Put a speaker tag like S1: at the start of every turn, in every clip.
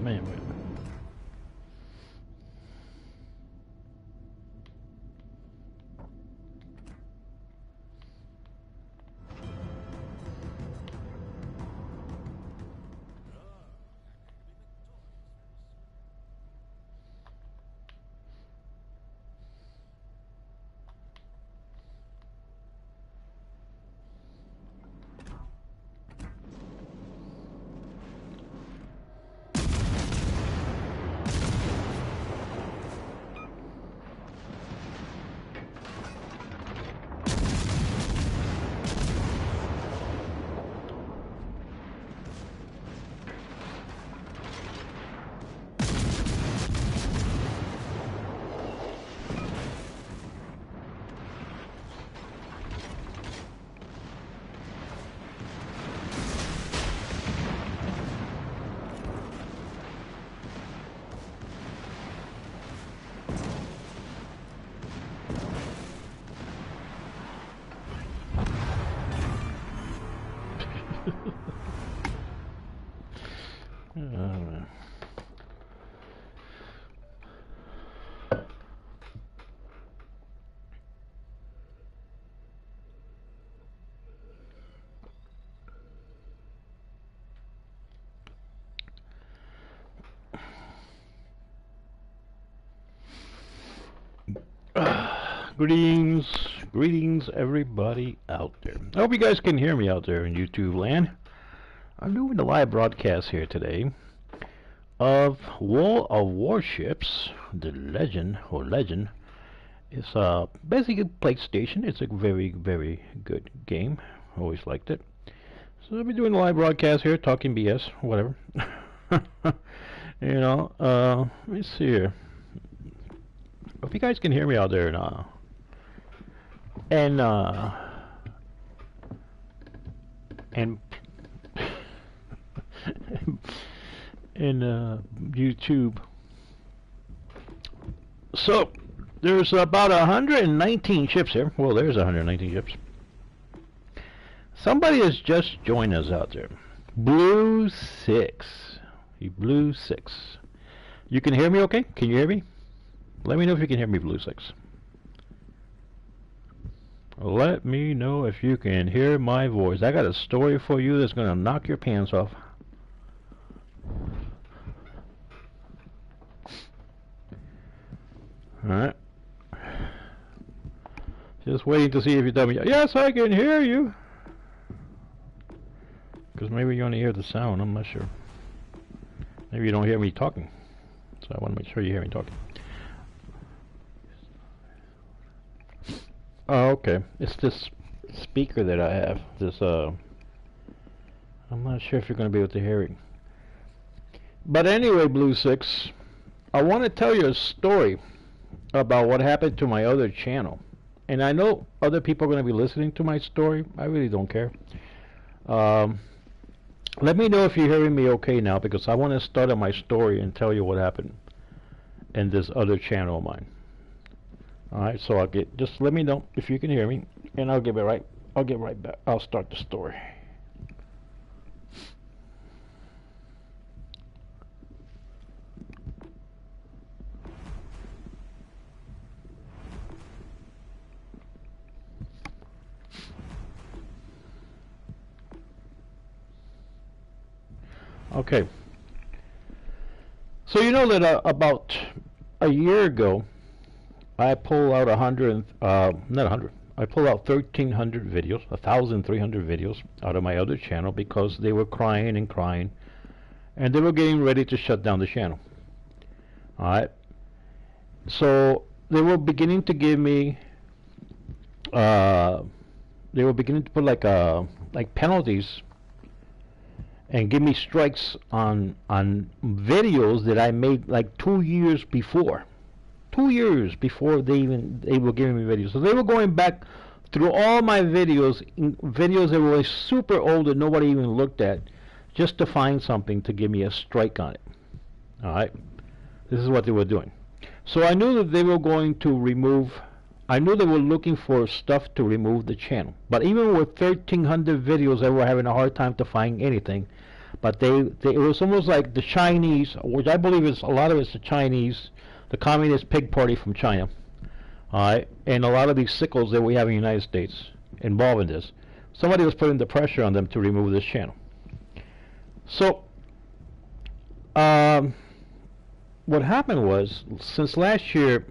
S1: Man, wait. Greetings everybody out there. I hope you guys can hear me out there in YouTube land. I'm doing a live broadcast here today of Wall of Warships, the legend. It's basically PlayStation. It's a very, very good game. Always liked it. So I'll be doing a live broadcast here, talking BS, whatever. You know, let me see here. If you guys can hear me out there now. And YouTube. So there's about 119 ships here. Well, there's 119 ships. Somebody has just joined us out there. Blue 6. Blue 6. You can hear me okay? Can you hear me? Let me know if you can hear me, Blue 6. Let me know if you can hear my voice. I got a story for you that's going to knock your pants off. Alright. Just waiting to see if you tell me, yes, I can hear you. Because maybe you only hear the sound, I'm not sure. Maybe you don't hear me talking. So I want to make sure you hear me talking. Oh, okay. It's this speaker that I have. This, I'm not sure if you're going to be able to hear it. But anyway, Blue 6, I want to tell you a story about what happened to my other channel. And I know other people are going to be listening to my story. I really don't care. Let me know if you're hearing me okay now, because I want to start on my story and tell you what happened in this other channel of mine. Alright, so just let me know if you can hear me, and I'll get right back. I'll start the story. Okay. So you know that about a year ago, I pulled out I pulled out 1,300 videos, 1,300 videos out of my other channel because they were crying and crying, and they were getting ready to shut down the channel. Alright. So they were beginning to give me, they were beginning to put like penalties and give me strikes on videos that I made like 2 years before. 2 years before they were giving me videos. So they were going back through all my videos that were super old that nobody even looked at, just to find something to give me a strike on it. Alright? This is what they were doing. So I knew that they were going to remove, I knew they were looking for stuff to remove the channel. But even with 1,300 videos, they were having a hard time to find anything. but it was almost like the Chinese, which I believe is a lot of it's the Chinese, the Communist Pig Party from China, all right, and a lot of these sickles that we have in the United States involved in this. Somebody was putting the pressure on them to remove this channel. So, what happened was, since last year,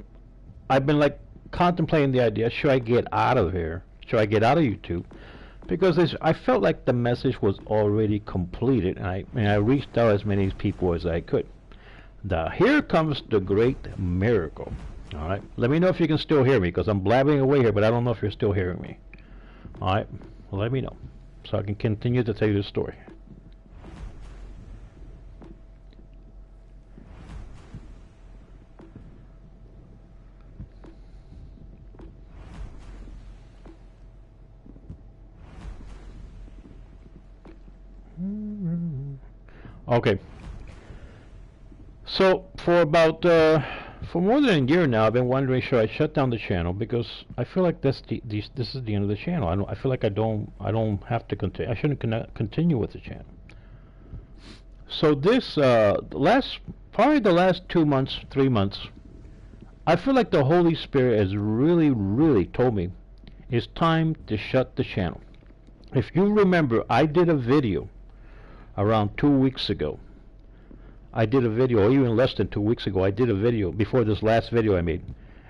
S1: I've been like contemplating the idea: should I get out of here? Should I get out of YouTube? Because I felt like the message was already completed, and I reached out as many people as I could. Here comes the great miracle. All right, let me know if you can still hear me, because I'm blabbing away here, but I don't know if you're still hearing me. All right, well, let me know so I can continue to tell you the story. Okay. So for more than a year now, I've been wondering, should I shut down the channel, because I feel like this is the end of the channel. I feel like I don't have to continue. I shouldn't continue with the channel. So this probably the last 2 months, 3 months, I feel like the Holy Spirit has really told me it's time to shut the channel. If you remember, I did a video around 2 weeks ago. I did a video, or even less than 2 weeks ago, I did a video before this last video I made.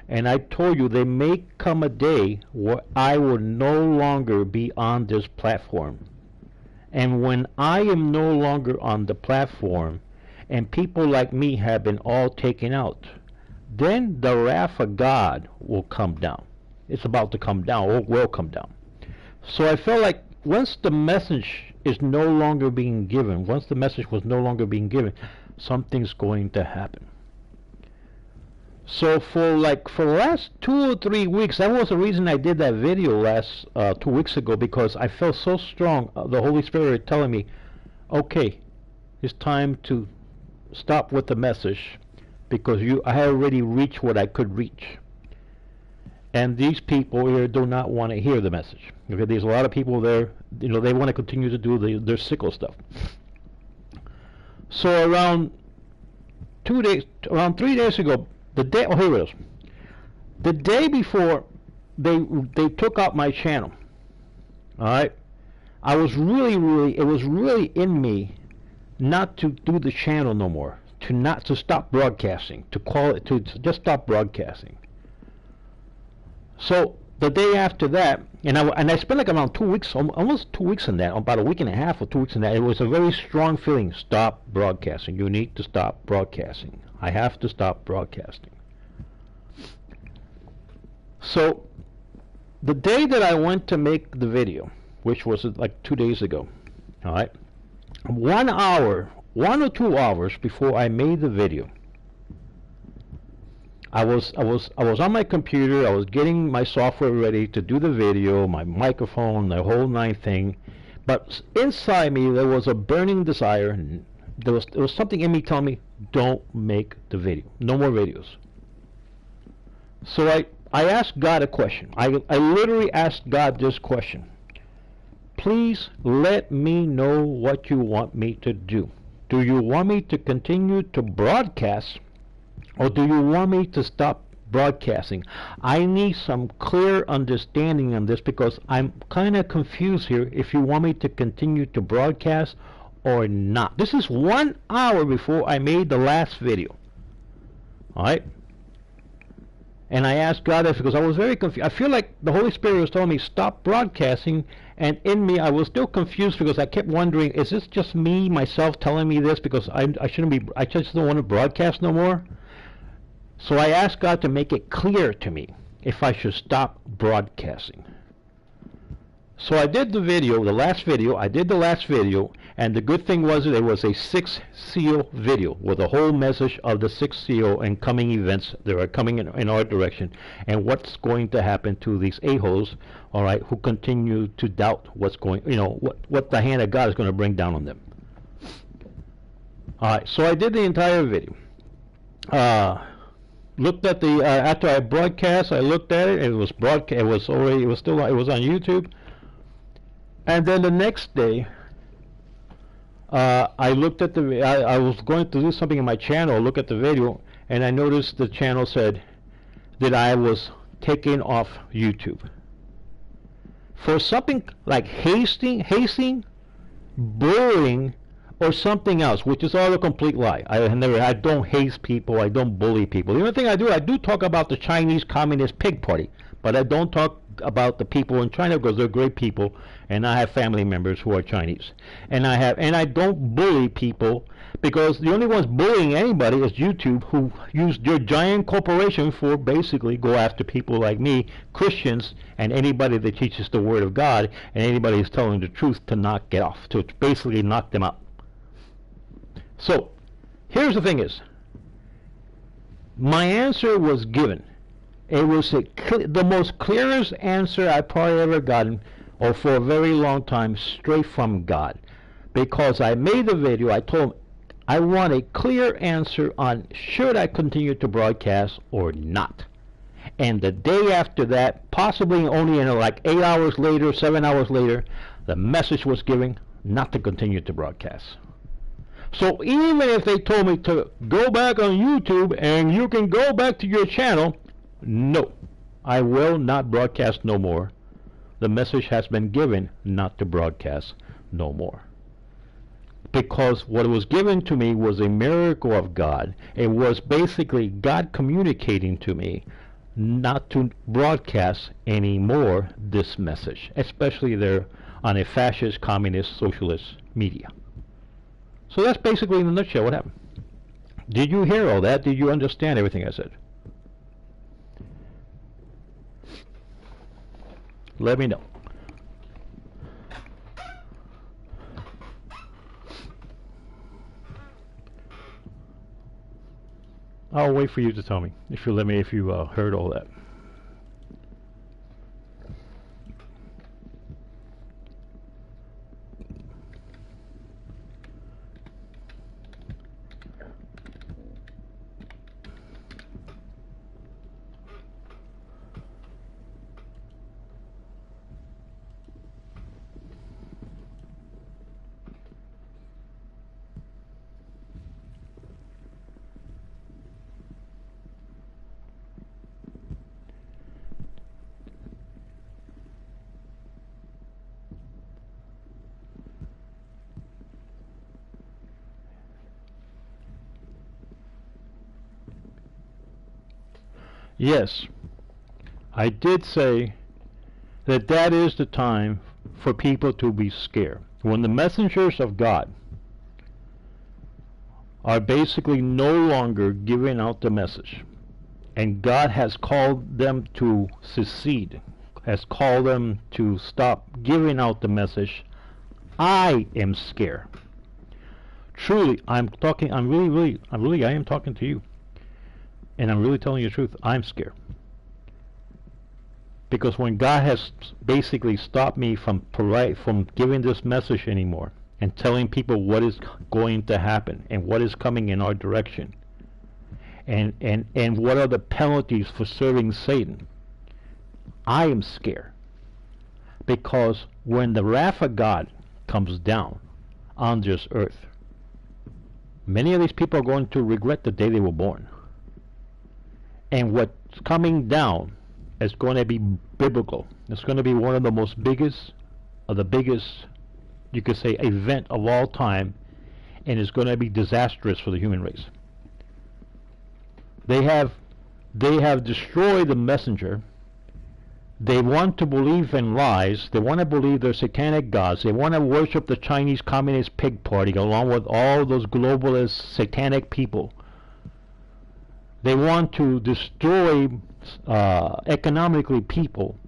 S1: And I told you there may come a day where I will no longer be on this platform. And when I am no longer on the platform, and people like me have been all taken out, then the wrath of God will come down. It's about to come down, or will come down. So I felt like once the message is no longer being given, once the message was no longer being given, something's going to happen. So for the last 2 or 3 weeks, that was the reason I did that video last 2 weeks ago, because I felt so strong, the Holy Spirit telling me, okay, it's time to stop with the message, because I had already reached what I could reach. And these people here do not want to hear the message. Okay, there's a lot of people there, they want to continue to do their sickle stuff. So around 3 days ago, here it is. The day before they took out my channel, all right, it was really in me not to do the channel no more, to stop broadcasting, to just stop broadcasting. So the day after that, and I spent like around 2 weeks, almost 2 weeks in that, about a week and a half or 2 weeks in that. It was a very strong feeling. Stop broadcasting. You need to stop broadcasting. I have to stop broadcasting. So the day that I went to make the video, which was like 2 days ago, all right, 1 hour, 1 or 2 hours before I made the video, I was on my computer. I was getting my software ready to do the video, my microphone, the whole nine thing. But inside me there was a burning desire. There was something in me telling me, don't make the video. No more videos. So I asked God a question. I literally asked God this question. Please let me know what you want me to do. Do you want me to continue to broadcast, or do you want me to stop broadcasting? I need some clear understanding on this, because I'm kind of confused here if you want me to continue to broadcast or not. This is 1 hour before I made the last video. Alright? And I asked God this because I was very confused. I feel like the Holy Spirit was telling me stop broadcasting, and in me I was still confused because I kept wondering, is this just me, myself, telling me this because I just don't want to broadcast no more? So I asked God to make it clear to me if I should stop broadcasting. So I did the video, I did the last video, and the good thing was that it was a 6 seal video with a whole message of the 6 seal and coming events that are coming in our direction, and what's going to happen to these a-holes, all right, who continue to doubt what's going, what the hand of God is going to bring down on them. All right, so I did the entire video. Looked at the after I broadcast, I looked at it. It was broadcast. It was on YouTube. And then the next day, I looked at I was going to do something in my channel, look at the video, and I noticed the channel said that I was taken off YouTube for something like hasting, bullying, or something else, which is all a complete lie. I don't hate people. I don't bully people. The only thing I do talk about the Chinese Communist Pig Party, but I don't talk about the people in China because they're great people, and I have family members who are Chinese, and I don't bully people because the only ones bullying anybody is YouTube, who use your giant corporation for basically go after people like me, Christians, and anybody that teaches the Word of God, and anybody who's telling the truth to knock it off, to basically knock them out. So, here's the thing is, my answer was given. It was the most clearest answer I've probably ever gotten, or for a very long time, straight from God. Because I made the video, I told him, I want a clear answer on should I continue to broadcast or not. And the day after that, possibly only in like 8 hours later, 7 hours later, the message was given not to continue to broadcast. So even if they told me to go back on YouTube and you can go back to your channel, no, I will not broadcast no more. The message has been given not to broadcast no more. Because what was given to me was a miracle of God. It was basically God communicating to me not to broadcast anymore this message, especially there on a fascist, communist, socialist media. So that's basically in a nutshell what happened. Did you hear all that? Did you understand everything I said? Let me know. I'll wait for you to tell me if you let me, if you heard all that. Yes, I did say that that is the time for people to be scared. When the messengers of God are basically no longer giving out the message, and God has called them to secede, has called them to stop giving out the message, I am scared. Truly, I am talking to you. And I'm really telling you the truth, I'm scared. Because when God has basically stopped me from giving this message anymore, and telling people what is going to happen, and what is coming in our direction, and what are the penalties for serving Satan, I am scared. Because when the wrath of God comes down on this earth, many of these people are going to regret the day they were born. And what's coming down is going to be biblical. It's going to be one of the biggest, you could say, event of all time, and it's going to be disastrous for the human race. They have destroyed the messenger. They want to believe in lies. They want to believe they're satanic gods. They want to worship the Chinese Communist Pig Party along with all those globalist satanic people. They want to destroy economically people,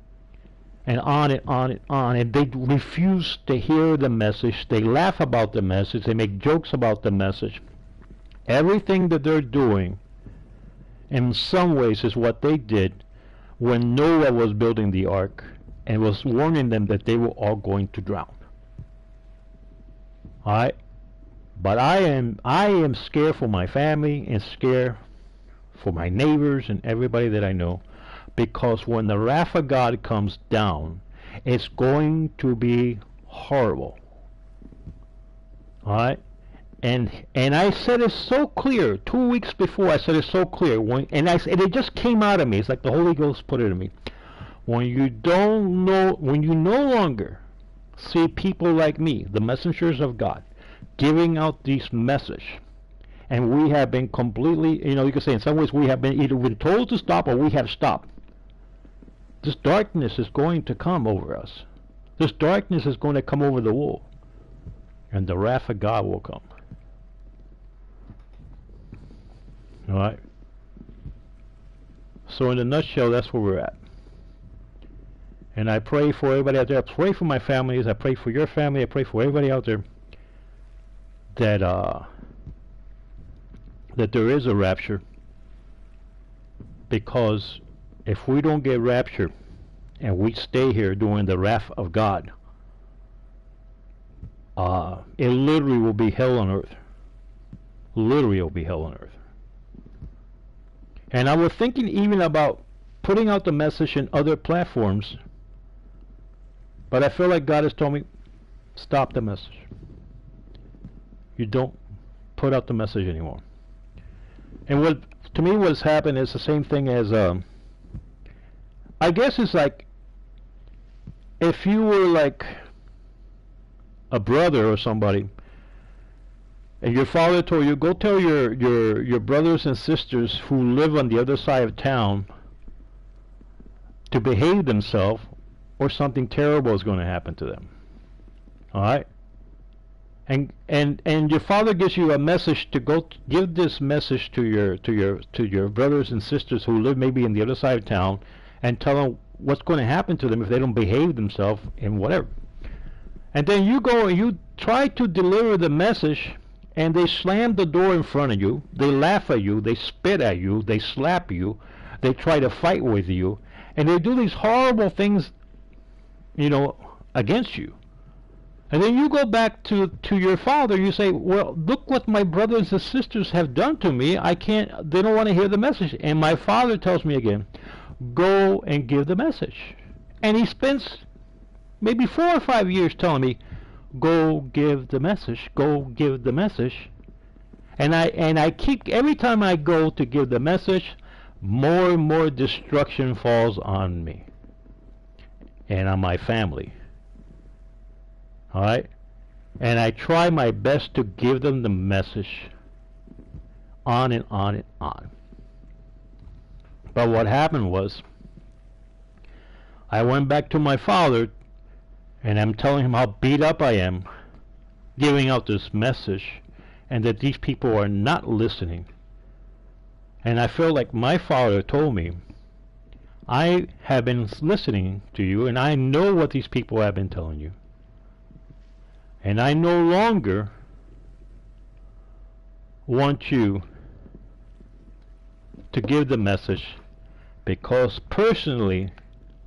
S1: and on and on and on. And they refuse to hear the message. They laugh about the message. They make jokes about the message. Everything that they're doing, in some ways, is what they did when Noah was building the ark and was warning them that they were all going to drown. Alright? But I am scared for my family and scared for my neighbors and everybody that I know, because when the wrath of God comes down, it's going to be horrible. All right. And I said it so clear 2 weeks before. I said it so clear and it just came out of me. It's like the Holy Ghost put it in me. When you no longer see people like me, the messengers of God, giving out these message, and we have been completely, you could say in some ways we have been either been told to stop or we have stopped. This darkness is going to come over us. This darkness is going to come over the world, and the wrath of God will come. All right. So in a nutshell, that's where we're at. And I pray for everybody out there. I pray for my families. I pray for your family. I pray for everybody out there that there is a rapture. Because if we don't get raptured and we stay here during the wrath of God, it literally will be hell on earth. Literally, it will be hell on earth. And I was thinking even about putting out the message in other platforms. But I feel like God has told me, stop the message. You don't put out the message anymore. And to me what's happened is the same thing as, I guess it's like, if you were like a brother or somebody, and your father told you, go tell your brothers and sisters who live on the other side of town to behave themselves, or something terrible is going to happen to them. All right? And your father gives you a message to go give this message to your brothers and sisters who live maybe in the other side of town, and tell them what's going to happen to them if they don't behave themselves and whatever. And then you go and you try to deliver the message, and they slam the door in front of you, they laugh at you, they spit at you, they slap you, they try to fight with you, and they do these horrible things, against you. And then you go back to your father, you say, well, look what my brothers and sisters have done to me. They don't want to hear the message. And my father tells me again, go and give the message. And he spends maybe 4 or 5 years telling me, go give the message, go give the message. And I keep, every time I go to give the message, more and more destruction falls on me and on my family. All right? And I try my best to give them the message on and on and on. But what happened was, I went back to my father, and I'm telling him how beat up I am, giving out this message, and that these people are not listening. And I feel like my father told me, I have been listening to you, and I know what these people have been telling you. And I no longer want you to give the message, because personally,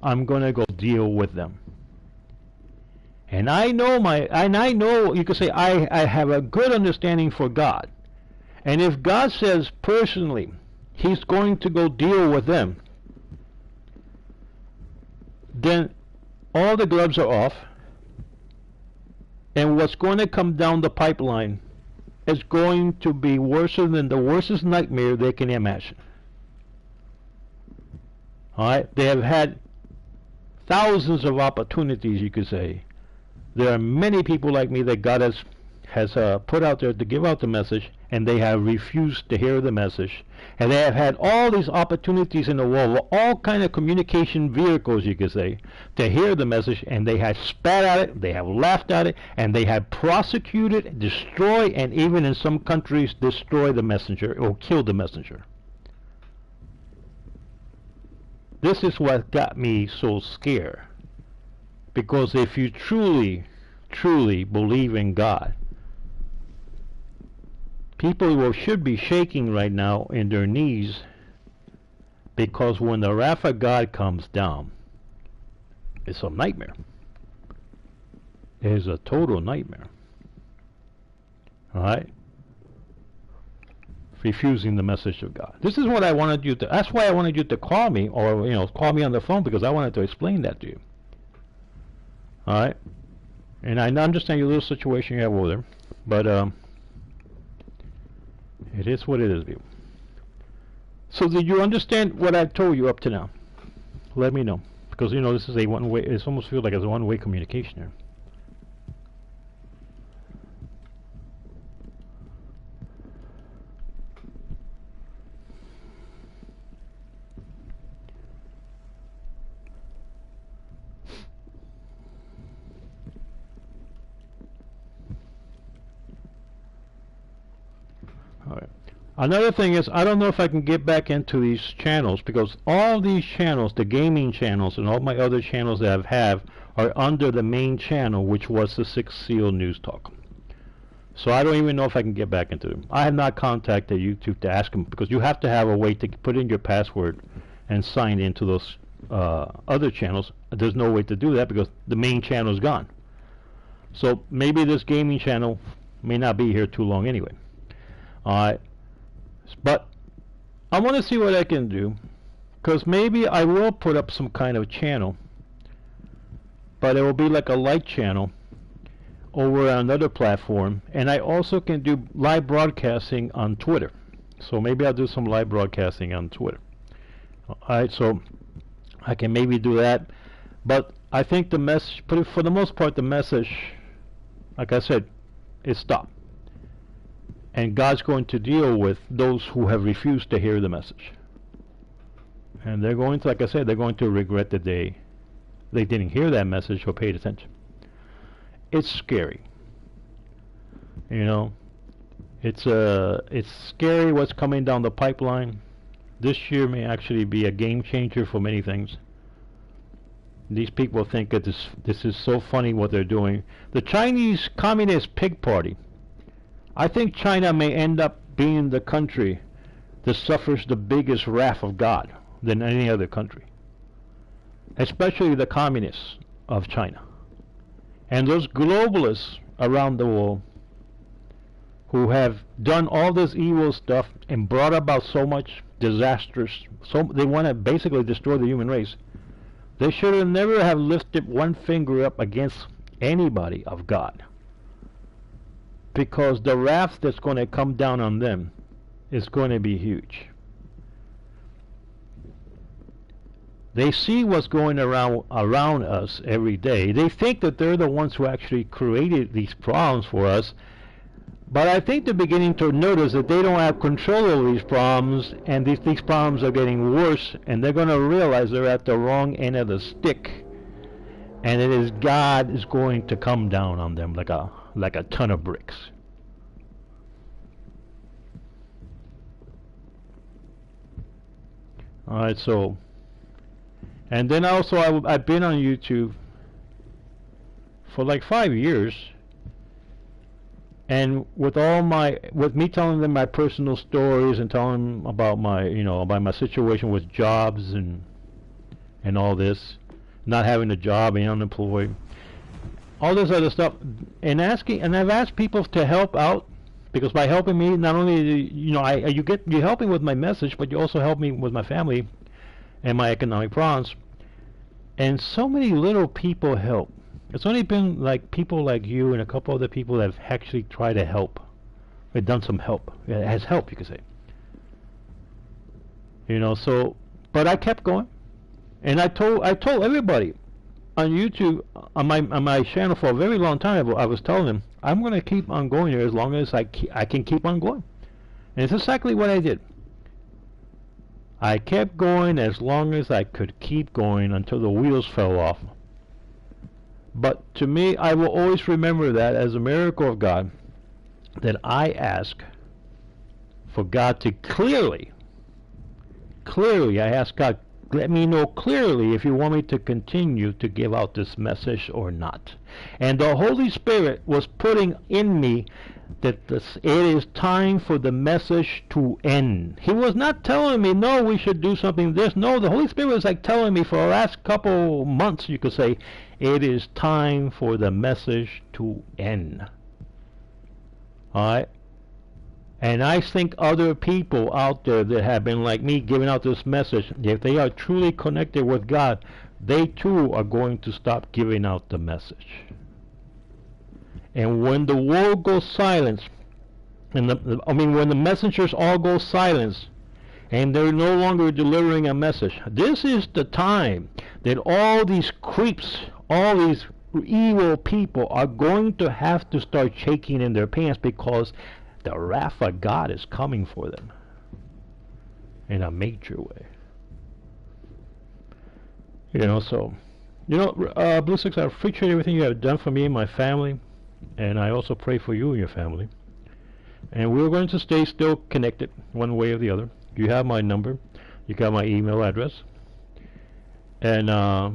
S1: I'm going to go deal with them. And I know, you could say, I have a good understanding for God. And if God says personally, He's going to go deal with them, then all the gloves are off, and what's going to come down the pipeline is going to be worse than the worstest nightmare they can imagine. Alright? They have had thousands of opportunities, you could say. There are many people like me that God has put out there to give out the message, and they have refused to hear the message. And they have had all these opportunities in the world, all kind of communication vehicles, you could say, to hear the message, and they have spat at it, they have laughed at it, and they have prosecuted, destroyed, and even in some countries destroyed the messenger or killed the messenger. This is what got me so scared. Because if you truly, truly believe in God, people should be shaking right now in their knees, because when the wrath of God comes down, it's a nightmare. It is a total nightmare. Alright? Refusing the message of God. This is what I wanted you to, that's why I wanted you to call me, or call me on the phone, because I wanted to explain that to you. Alright? And I understand your little situation you have over there, but it is what it is, people. So did you understand what I've told you up to now? Let me know, because you know this is a one-way. It almost feels like it's a one-way communication here. All right. Another thing is, I don't know if I can get back into these channels, because all these channels, the gaming channels and all my other channels that I have, are under the main channel, which was the Sixth Seal News Talk. So I don't even know if I can get back into them. I have not contacted YouTube to ask them, because you have to have a way to put in your password and sign into those other channels. There's no way to do that because the main channel is gone. So maybe this gaming channel may not be here too long anyway. Alright. But I want to see what I can do, because maybe I will put up some kind of channel, but it will be like a light channel over on another platform, and I also can do live broadcasting on Twitter. So maybe I'll do some live broadcasting on Twitter. Alright, so I can maybe do that, but I think the message, for the most part, the message, like I said, is stopped. And God's going to deal with those who have refused to hear the message. And they're going to, like I said, they're going to regret that they didn't hear that message or paid attention. It's scary. You know, it's scary what's coming down the pipeline. This year may actually be a game changer for many things. These people think that this is so funny what they're doing. The Chinese Communist Pig Party. I think China may end up being the country that suffers the biggest wrath of God than any other country, especially the communists of China and those globalists around the world who have done all this evil stuff and brought about so much disastrous. So they want to basically destroy the human race. They should have never have lifted one finger up against anybody of God, because the wrath that's going to come down on them is going to be huge. They see what's going around us every day. They think that they're the ones who actually created these problems for us, but I think they're beginning to notice that they don't have control over these problems, and these problems are getting worse, and they're going to realize they're at the wrong end of the stick, and it is God is going to come down on them like a ton of bricks. Alright, so, and then also I've been on YouTube for like 5 years, and with me telling them my personal stories and telling them about my situation with jobs and all this, not having a job, being unemployed, all this other stuff, and I've asked people to help out, because by helping me, not only you're helping with my message, but you also help me with my family and my economic problems. And so many little people help. It's only been like people like you and a couple other people that have actually tried to help. They've done some help. It has helped, you could say. So, but I kept going, and I told everybody on YouTube, on my channel for a very long time. I was telling them I'm going to keep on going here as long as I can keep on going, and it's exactly what I did. I kept going as long as I could keep going until the wheels fell off. But to me, I will always remember that as a miracle of God, that I ask for God to clearly, I ask God, let me know clearly if you want me to continue to give out this message or not. And the Holy Spirit was putting in me that it is time for the message to end. He was not telling me, no, we should do something this. No, the Holy Spirit was like telling me for the last couple months, you could say, it is time for the message to end. Alright? And I think other people out there that have been like me giving out this message, if they are truly connected with God, they too are going to stop giving out the message. And when the world goes silent, and when the messengers all go silent, and they're no longer delivering a message, this is the time that all these creeps, all these evil people are going to have to start shaking in their pants, because the wrath of God is coming for them in a major way. So, Blue Six, I appreciate everything you have done for me and my family, and I also pray for you and your family. And we're going to stay still connected one way or the other. You have my number. You got my email address. And, I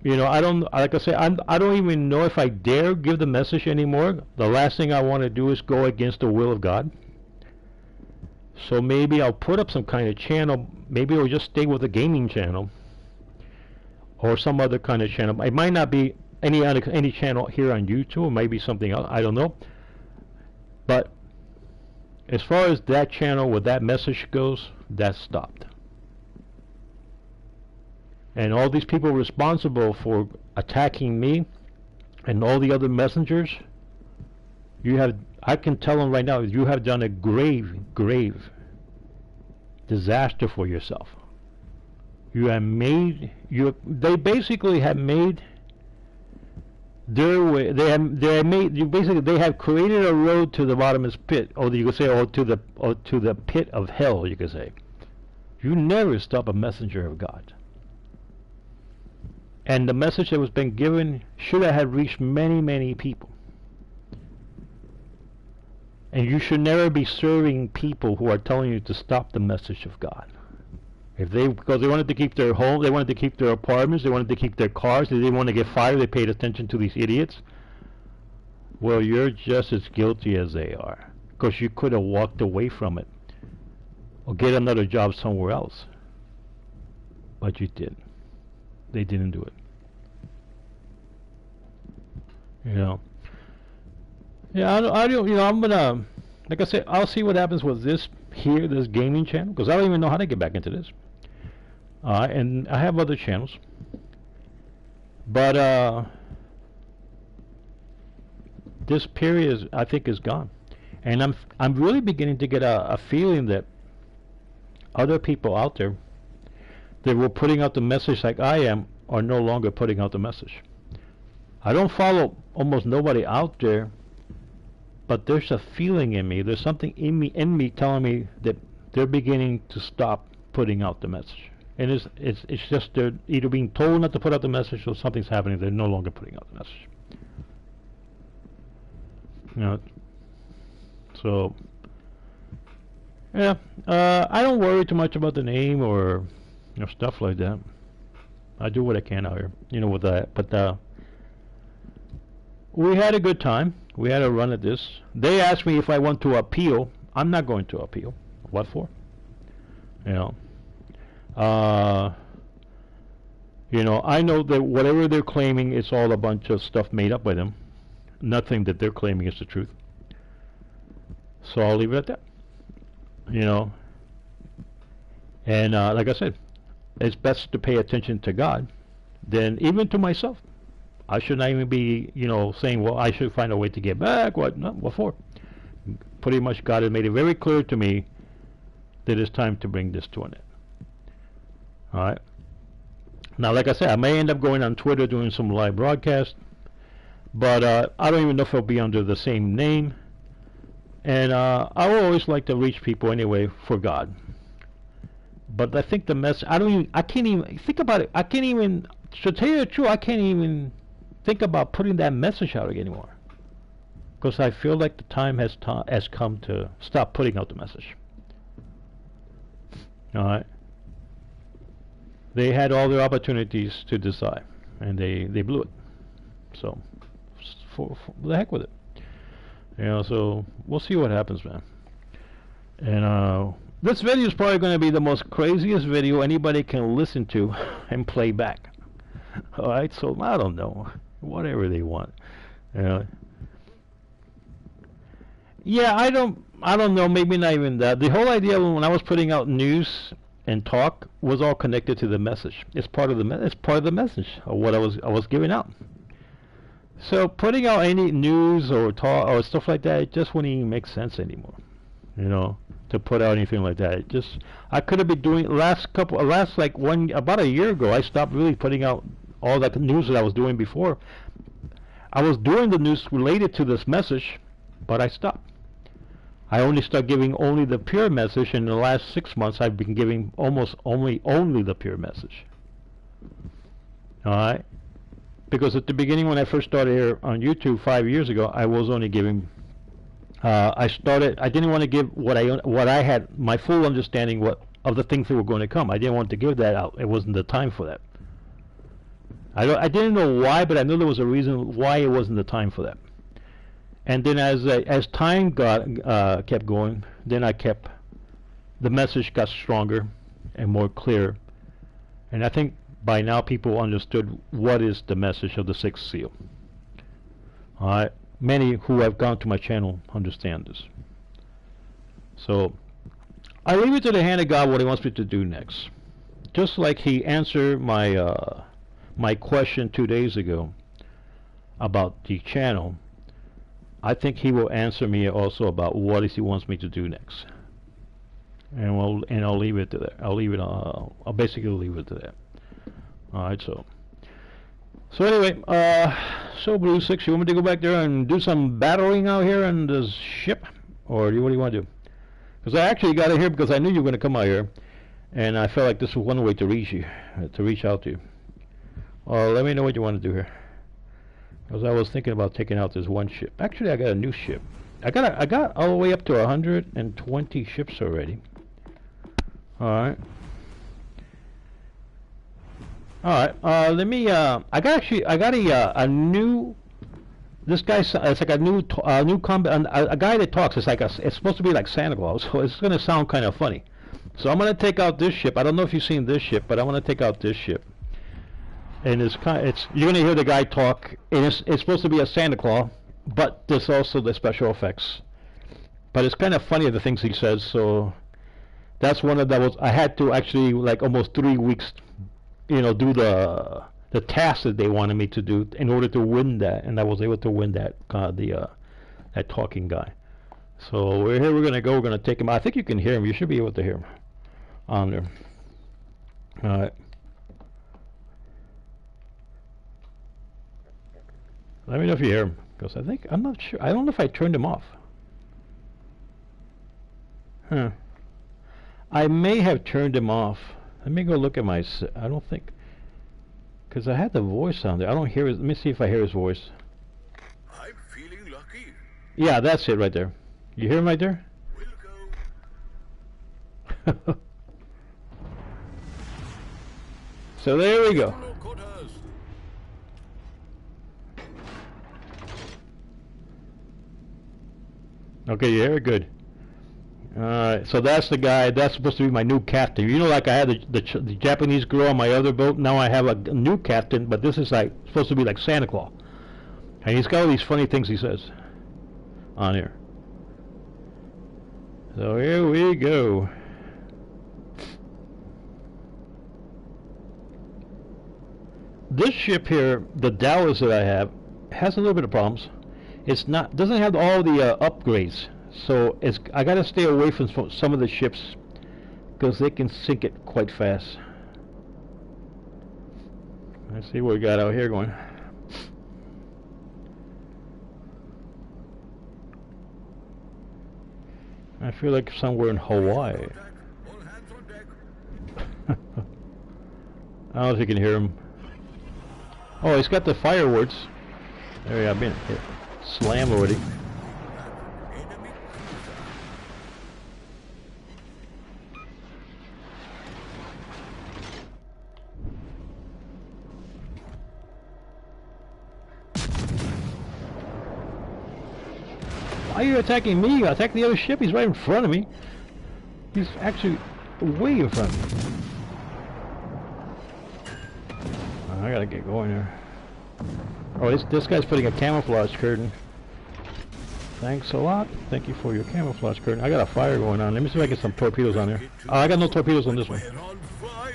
S1: don't, like I say, I don't even know if I dare give the message anymore. The last thing I want to do is go against the will of God. So maybe I'll put up some kind of channel. Maybe I'll just stay with a gaming channel or some other kind of channel. It might not be any channel here on YouTube. It might be something else. I don't know. But as far as that channel with that message goes, that's stopped. And all these people responsible for attacking me and all the other messengers, I can tell them right now, you have done a grave disaster for yourself. They basically have made their way. They have created a road to the bottomless pit, or you could say, or to the pit of hell. You could say, you never stop a messenger of God. And the message that was been given should have reached many, many people. And you should never be serving people who are telling you to stop the message of God. Because they wanted to keep their home, they wanted to keep their apartments, they wanted to keep their cars, they didn't want to get fired, they paid attention to these idiots. Well, you're just as guilty as they are. Because you could have walked away from it. Or get another job somewhere else. But you didn't. They didn't do it. Yeah, I don't. I'm gonna, like I said, I'll see what happens with this gaming channel, because I don't even know how to get back into this. And I have other channels, but this period I think is gone, and I'm really beginning to get a feeling that other people out there that were putting out the message like I am are no longer putting out the message. I don't follow almost nobody out there, but there's a feeling in me, there's something in me telling me that they're beginning to stop putting out the message. And it's just they're either being told not to put out the message, or something's happening, they're no longer putting out the message. So yeah, I don't worry too much about the name or stuff like that. I do what I can out here, with that. But we had a good time. We had a run at this. They asked me if I want to appeal. I'm not going to appeal. What for? I know that whatever they're claiming, it's all a bunch of stuff made up by them. Nothing that they're claiming is the truth. So I'll leave it at that. And like I said, it's best to pay attention to God than even to myself. I should not even be, saying, well, I should find a way to get back. What? No, what for? Pretty much God has made it very clear to me that it's time to bring this to an end. Alright? Now, like I said, I may end up going on Twitter doing some live broadcast, but I don't even know if it'll be under the same name. And I will always like to reach people anyway for God. But I think the message, I can't even think about it. To tell you the truth, I can't even think about putting that message out anymore, because I feel like the time has come to stop putting out the message. All right. They had all their opportunities to decide, and they blew it. So, for the heck with it. So we'll see what happens, man. And this video is probably going to be the most craziest video anybody can listen to and play back. All right, so I don't know, whatever they want. Yeah, I don't know. Maybe not even that. The whole idea when I was putting out news and talk was all connected to the message. It's part of the message of what I was giving out. So putting out any news or talk or stuff like that, it just wouldn't even make sense anymore. You know, to put out anything like that. It just, I could have been doing last like about a year ago. I stopped really putting out all that news that I was doing before. I was doing the news related to this message, but I stopped. I only start giving only the pure message. In the last 6 months, I've been giving almost only the pure message. All right. Because at the beginning, when I first started here on YouTube 5 years ago, I was only giving. I didn't want to give what I had my full understanding of the things that were going to come. I didn't want to give that out. It wasn't the time for that. I didn't know why, but I knew there was a reason why it wasn't the time for that. And then as time kept going, then the message got stronger and more clear. And I think by now people understood what is the message of the sixth seal. All right, many who have gone to my channel understand this. So I leave it to the hand of God what He wants me to do next. Just like He answered my question 2 days ago about the channel, I think He will answer me also about what He wants me to do next. And I'll leave it to that. I'll basically leave it to that. All right, so anyway, so Blue 6, you want me to go back there and do some battling out here on this ship, or what do you want to do? Because I actually got it here because I knew you were going to come out here, and I felt like this was one way to reach you, to reach out to you. Let me know what you want to do here, because I was thinking about taking out this one ship. Actually, I got a new ship. I got all the way up to 120 ships already. All right. All right. Let me. I got a new. This guy. It's like a new combat. A guy that talks. It's supposed to be like Santa Claus. So it's gonna sound kind of funny. So I'm gonna take out this ship. I don't know if you've seen this ship, but I'm gonna take out this ship. And you're gonna hear the guy talk. And it's supposed to be a Santa Claus, but there's also the special effects. But it's kind of funny the things he says. So that's one of that I had to actually like almost 3 weeks. You know, do the task that they wanted me to do in order to win that, and I was able to win that that talking guy. So we're gonna go. We're gonna take him. I think you can hear him. You should be able to hear him on there. All right. Let me know if you hear him, because I'm not sure. I don't know if I turned him off. Huh. I may have turned him off. Let me go look at my. I don't think, because I had the voice on there. I don't hear his. Let me see if I hear his voice.
S2: I'm feeling lucky.
S1: Yeah, that's it right there. You hear him right there?
S2: We'll go.
S1: So there we go. Okay, you hear it? Good. Alright, so that's the guy. That's supposed to be my new captain. You know, like I had the Japanese girl on my other boat. Now I have a new captain, but this is like supposed to be like Santa Claus. And he's got all these funny things he says on here. So here we go. This ship here, the Dallas that I have, has a little bit of problems. Doesn't have all the upgrades. So I gotta stay away from some of the ships because they can sink it quite fast. Let's see what we got out here going. I feel like somewhere in Hawaii. I don't know if you can hear him. Oh, he's got the fireworks. There, I've been hit. Slam already. Why are you attacking me? Attack the other ship. He's right in front of me. He's actually way in front of me. I gotta get going here. Oh, this guy's putting a camouflage curtain. Thanks a lot. Thank you for your camouflage curtain. I got a fire going on. Let me see if I get some torpedoes on there. Oh, I got no torpedoes on this one.
S2: We're on fire.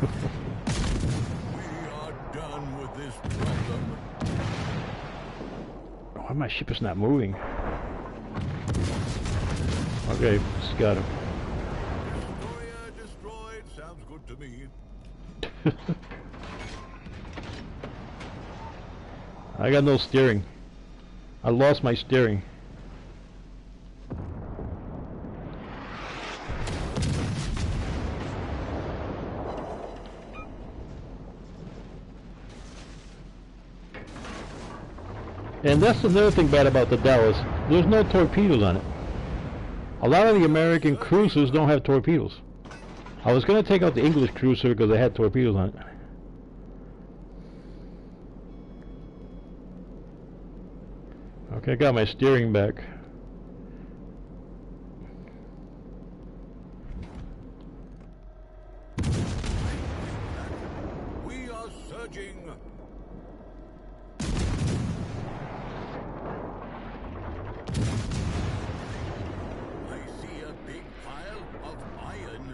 S2: We are done with this problem.
S1: My ship is not moving. Okay, just got him.
S2: Destroyer destroyed. Sounds good to me.
S1: I got no steering. I lost my steering. And that's another thing bad about the Dallas. There's no torpedoes on it. A lot of the American cruisers don't have torpedoes. I was going to take out the English cruiser because they had torpedoes on it. Okay, I got my steering back.
S2: We are surging. I see a big pile of iron.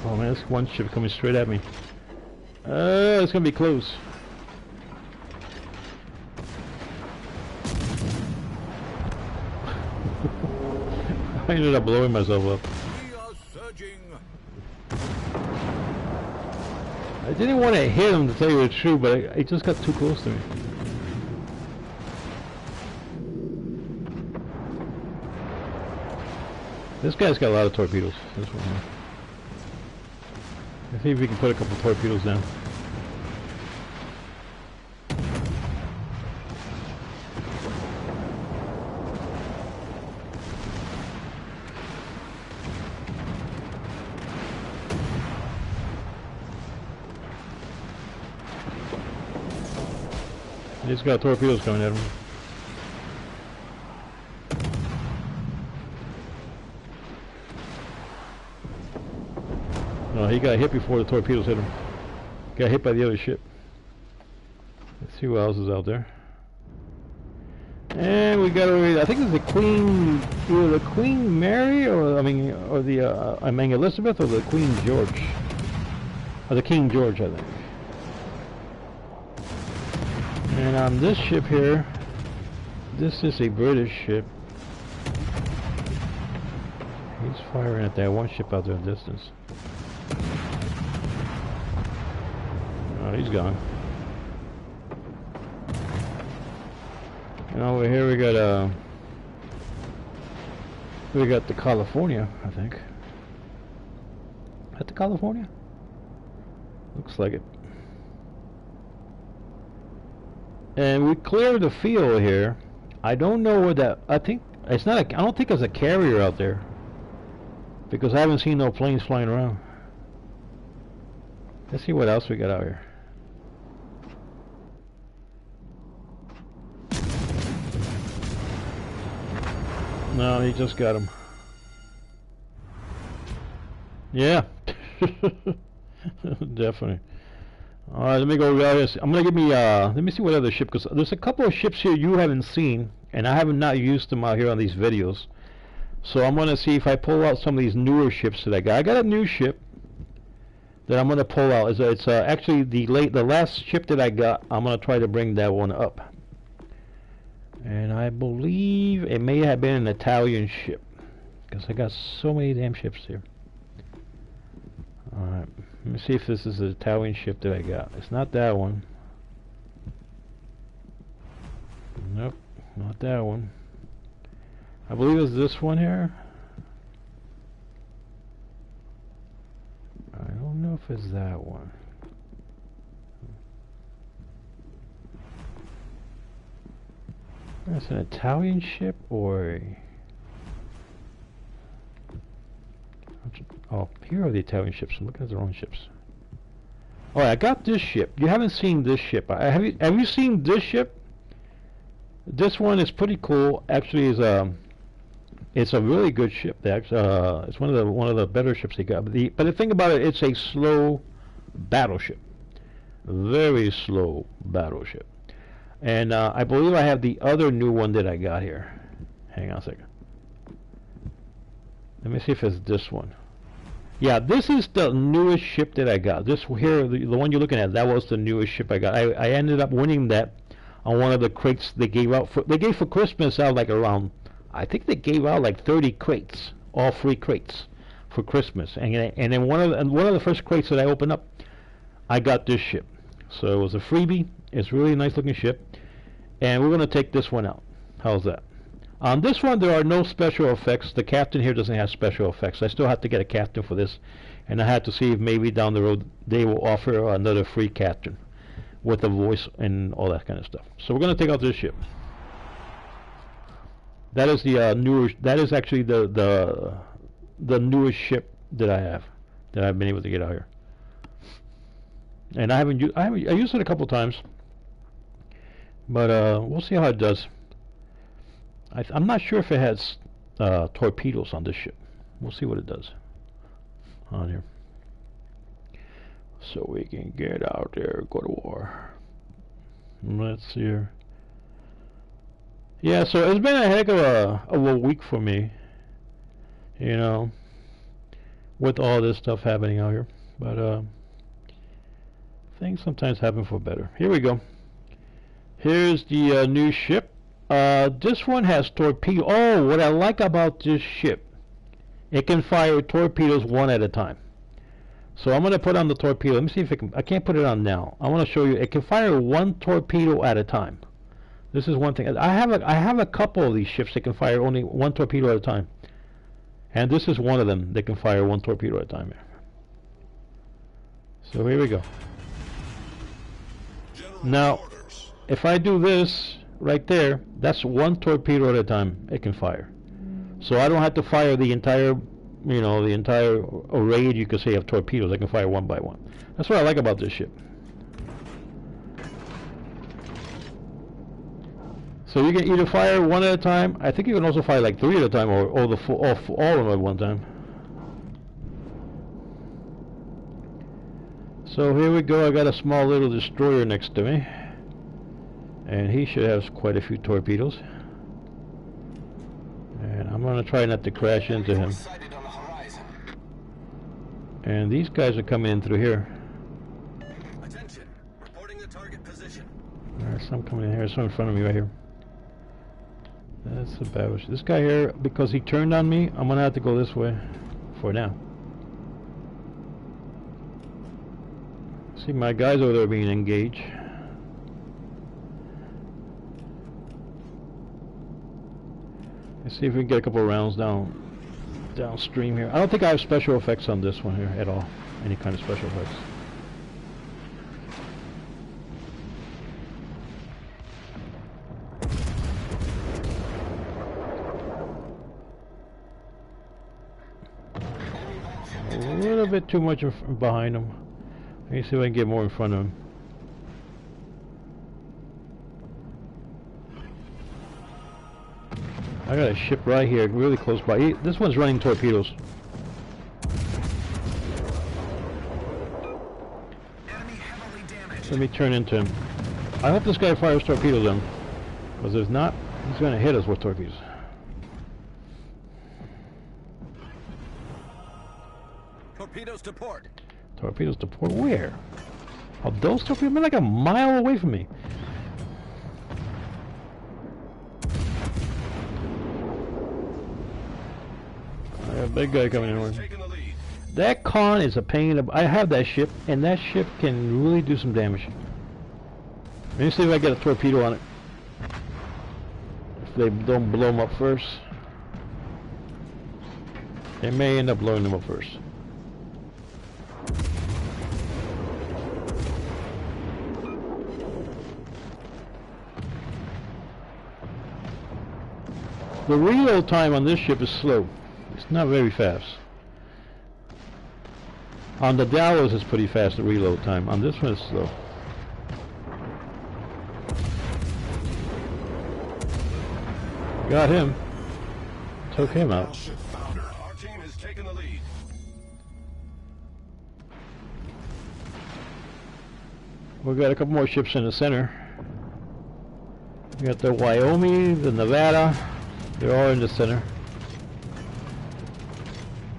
S1: Oh man, there's one ship coming straight at me. It's gonna be close. I ended up blowing myself up.
S2: We are surging.
S1: I didn't want to hit him, to tell you the truth, but it just got too close to me. This guy's got a lot of torpedoes. This one here. Let's see if we can put a couple torpedoes down. He's got torpedoes coming at him. No, he got hit before the torpedoes hit him. Got hit by the other ship. Let's see what else is out there. And we got over. I think it's the Queen, either the Queen Mary, or Elizabeth, or the Queen George, or the King George, I think. And on this ship here, this is a British ship. He's firing at that one ship out there in the distance. Oh, he's gone. And over here we got the California, I think. Is that the California? Looks like it. And we cleared the field here. I don't know where that. I think it's not. I don't think there's a carrier out there because I haven't seen no planes flying around. Let's see what else we got out here. No, he just got him. Yeah, definitely. All right, let me go. I'm gonna give me. Let me see what other ship, because there's a couple of ships here you haven't seen, and I haven't not used them out here on these videos. So I'm gonna see if I pull out some of these newer ships that I got. I got a new ship that I'm gonna pull out. It's actually the last ship that I got. I'm gonna try to bring that one up, and I believe it may have been an Italian ship, because I got so many damn ships here. All right. Let me see if this is the Italian ship that I got. It's not that one. Nope, not that one. I believe it's this one here. I don't know if it's that one. It's an Italian ship or a... Oh, here are the Italian ships. I'm looking at their own ships. All right, I got this ship. You haven't seen this ship. Have you seen this ship? This one is pretty cool. Actually, it's a really good ship. It's one of the better ships they got. But the thing about it, it's a slow battleship. Very slow battleship. And I believe I have the other new one that I got here. Hang on a second. Let me see if it's this one. Yeah, this is the newest ship that I got. This here, the one you're looking at, that was the newest ship I got. I ended up winning that on one of the crates they gave out for. They gave for Christmas out like around, I think they gave out like 30 crates, all free crates for Christmas. And then one of the first crates that I opened up, I got this ship. So it was a freebie. It's really a nice looking ship, and we're gonna take this one out. How's that? On this one, there are no special effects. The captain here doesn't have special effects. I still have to get a captain for this, and I have to see if maybe down the road they will offer another free captain with a voice and all that kind of stuff. So we're going to take out this ship. That is the newer. That is actually the newest ship that I have, that I've been able to get out here. And I used it a couple times, but we'll see how it does. I'm not sure if it has torpedoes on this ship. We'll see what it does on here. So we can get out there, go to war. Let's see here. Yeah, so it's been a heck of a week for me, you know, with all this stuff happening out here. But things sometimes happen for better. Here we go. Here's the new ship. This one has torpedo. Oh, what I like about this ship, it can fire torpedoes one at a time. So I'm going to put on the torpedo. Let me see if it can. I can't put it on now. I want to show you. It can fire one torpedo at a time. This is one thing. I have a couple of these ships that can fire only one torpedo at a time, and this is one of them that can fire one torpedo at a time. So here we go. Now, if I do this right there, that's one torpedo at a time it can fire. So I don't have to fire the entire, you know, the entire array, you could say, of torpedoes. I can fire one by one. That's what I like about this ship. So you can either fire one at a time. I think you can also fire like three at a time, or all of them at one time. So here we go. I got a small little destroyer next to me, and he should have quite a few torpedoes. And I'm going to try not to crash into him. And these guys are coming in through here.
S2: Attention, reporting the target position.
S1: There's some coming in here. There's some in front of me right here. That's a bad wish. This guy here, because he turned on me, I'm going to have to go this way for now. See, my guys over there being engaged. Let's see if we can get a couple of rounds downstream here. I don't think I have special effects on this one here at all. Any kind of special effects. A little bit too much behind him. Let me see if I can get more in front of him. I got a ship right here, really close by. This one's running torpedoes.
S2: Enemy heavily damaged.
S1: Let me turn into him. I hope this guy fires torpedoes on him, because if not, he's going to hit us with torpedoes.
S2: Torpedoes to port.
S1: Torpedoes to port? Where? Oh, those torpedoes? They're like a mile away from me. I got a big guy coming in. That con is a pain in the... I have that ship, and that ship can really do some damage. Let me see if I get a torpedo on it. If they don't blow them up first. They may end up blowing them up first. The reload time on this ship is slow. It's not very fast. On the Dallas it's pretty fast, the reload time. On this one it's slow. Got him. Took him out.
S2: Our team has taken the lead.
S1: We've got a couple more ships in the center. We got the Wyoming, the Nevada. They're all in the center.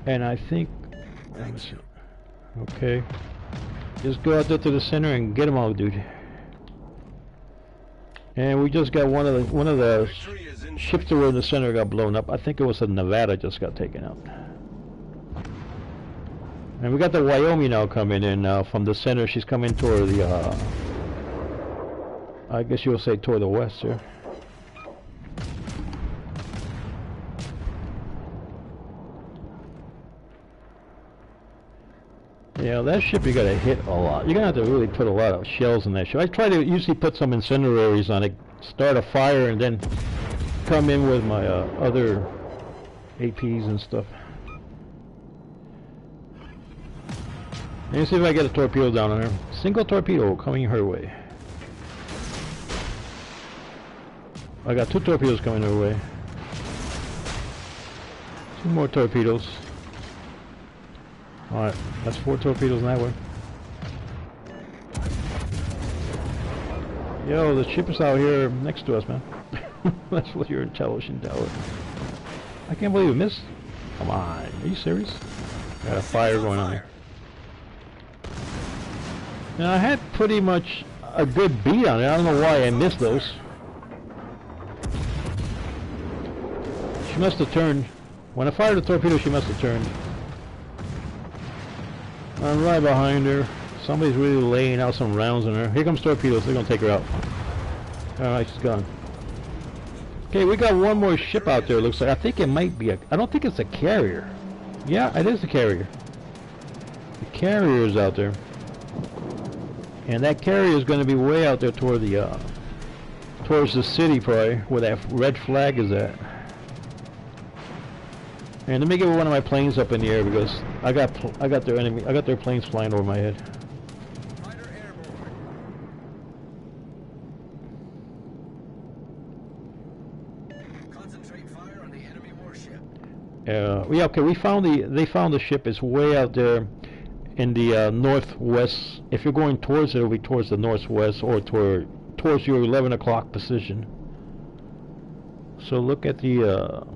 S1: And I think Thank you. Okay. Just go out there to the center and get them all, dude. And we just got one of the ships that were in the center got blown up. I think it was a Nevada just got taken out. And we got the Wyoming now coming in from the center. She's coming toward the I guess you will say toward the west here. Yeah, that ship you gotta hit a lot. You're gonna have to really put a lot of shells in that ship. I try to usually put some incendiaries on it, start a fire, and then come in with my other APs and stuff. Let me see if I get a torpedo down on her. Single torpedo coming her way. I got 2 torpedoes coming her way. 2 more torpedoes. Alright, that's 4 torpedoes in that way. Yo, the ship is out here next to us, man. That's what your intelligent tower. I can't believe we missed. Come on, are you serious? Got a fire going on here. Now I had pretty much a good beat on it. I don't know why I missed those. She must have turned. When I fired the torpedo, she must have turned. I'm right behind her. Somebody's really laying out some rounds on her. Here comes torpedoes. They're gonna take her out. Alright, she's gone. Okay, we got one more ship out there. Looks like. I think it might be a. I don't think it's a carrier. Yeah, it is a carrier. The carrier is out there, and that carrier is going to be way out there toward the towards the city, probably where that red flag is at. And let me get one of my planes up in the air because I got their planes flying over my head.
S3: Fighter airborne. Concentrate fire on the enemy warship.
S1: Yeah, okay. They found the ship. It's way out there in the northwest. If you're going towards it, it'll be towards the northwest or towards your 11 o'clock position. So look at the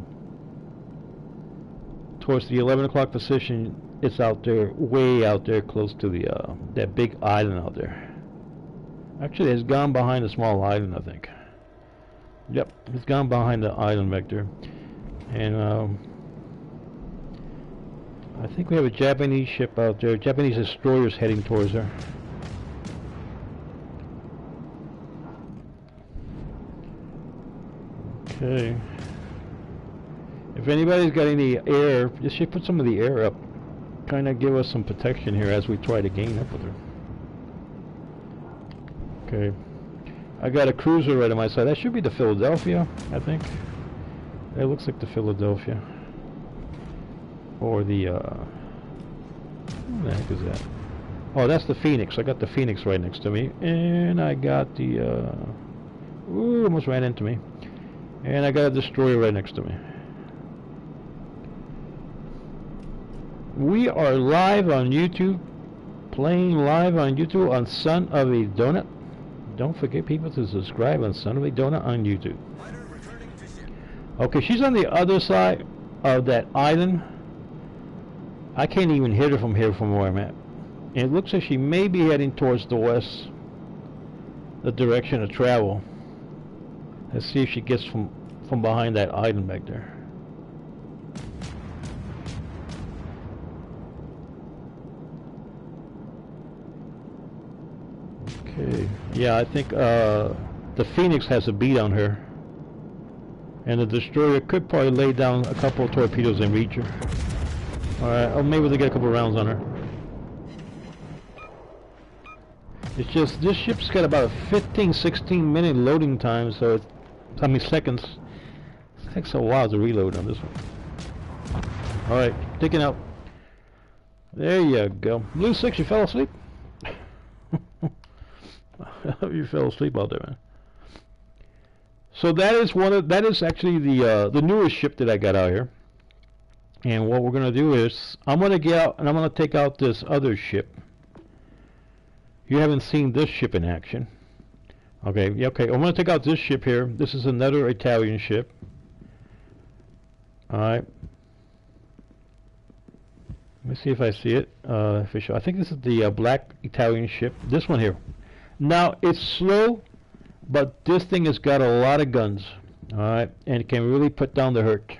S1: towards the 11 o'clock position. It's out there, way out there, close to the that big island out there. Actually, it's gone behind a small island, I think. Yep, it's gone behind the island vector, and I think we have a Japanese ship out there. Japanese destroyers heading towards her. Okay. If anybody's got any air, just should put some of the air up. Kind of give us some protection here as we try to gain up with her. Okay. I got a cruiser right on my side. That should be the Philadelphia, I think. It looks like the Philadelphia. Or the, what the heck is that? Oh, that's the Phoenix. I got the Phoenix right next to me. And I got the, ooh, almost ran into me. And I got a destroyer right next to me. We are live on YouTube, playing live on YouTube on Son of a Donut. Don't forget, people, to subscribe on Son of a Donut on YouTube. Okay, she's on the other side of that island. I can't even hit her from here, from where I'm at. And it looks like she may be heading towards the west, the direction of travel. Let's see if she gets from behind that island back there. Okay. Yeah, I think the Phoenix has a beat on her, and the destroyer could probably lay down a couple of torpedoes and reach her. All right, oh, maybe they'll get a couple of rounds on her. It's just this ship's got about a 15-16 minute loading time, so it's, I mean seconds. It takes a while to reload on this one. All right, taking out. There you go. Blue 6, you fell asleep? You fell asleep out there, man. So that is actually the newest ship that I got out here. And what we're gonna do is I'm gonna get out and I'm gonna take out this other ship. You haven't seen this ship in action. Okay, yeah, okay. I'm gonna take out this ship here. This is another Italian ship. Alright. Let me see if I see it. Official. I think this is the black Italian ship. This one here. Now it's slow, but this thing has got a lot of guns. All right, and it can really put down the hurt.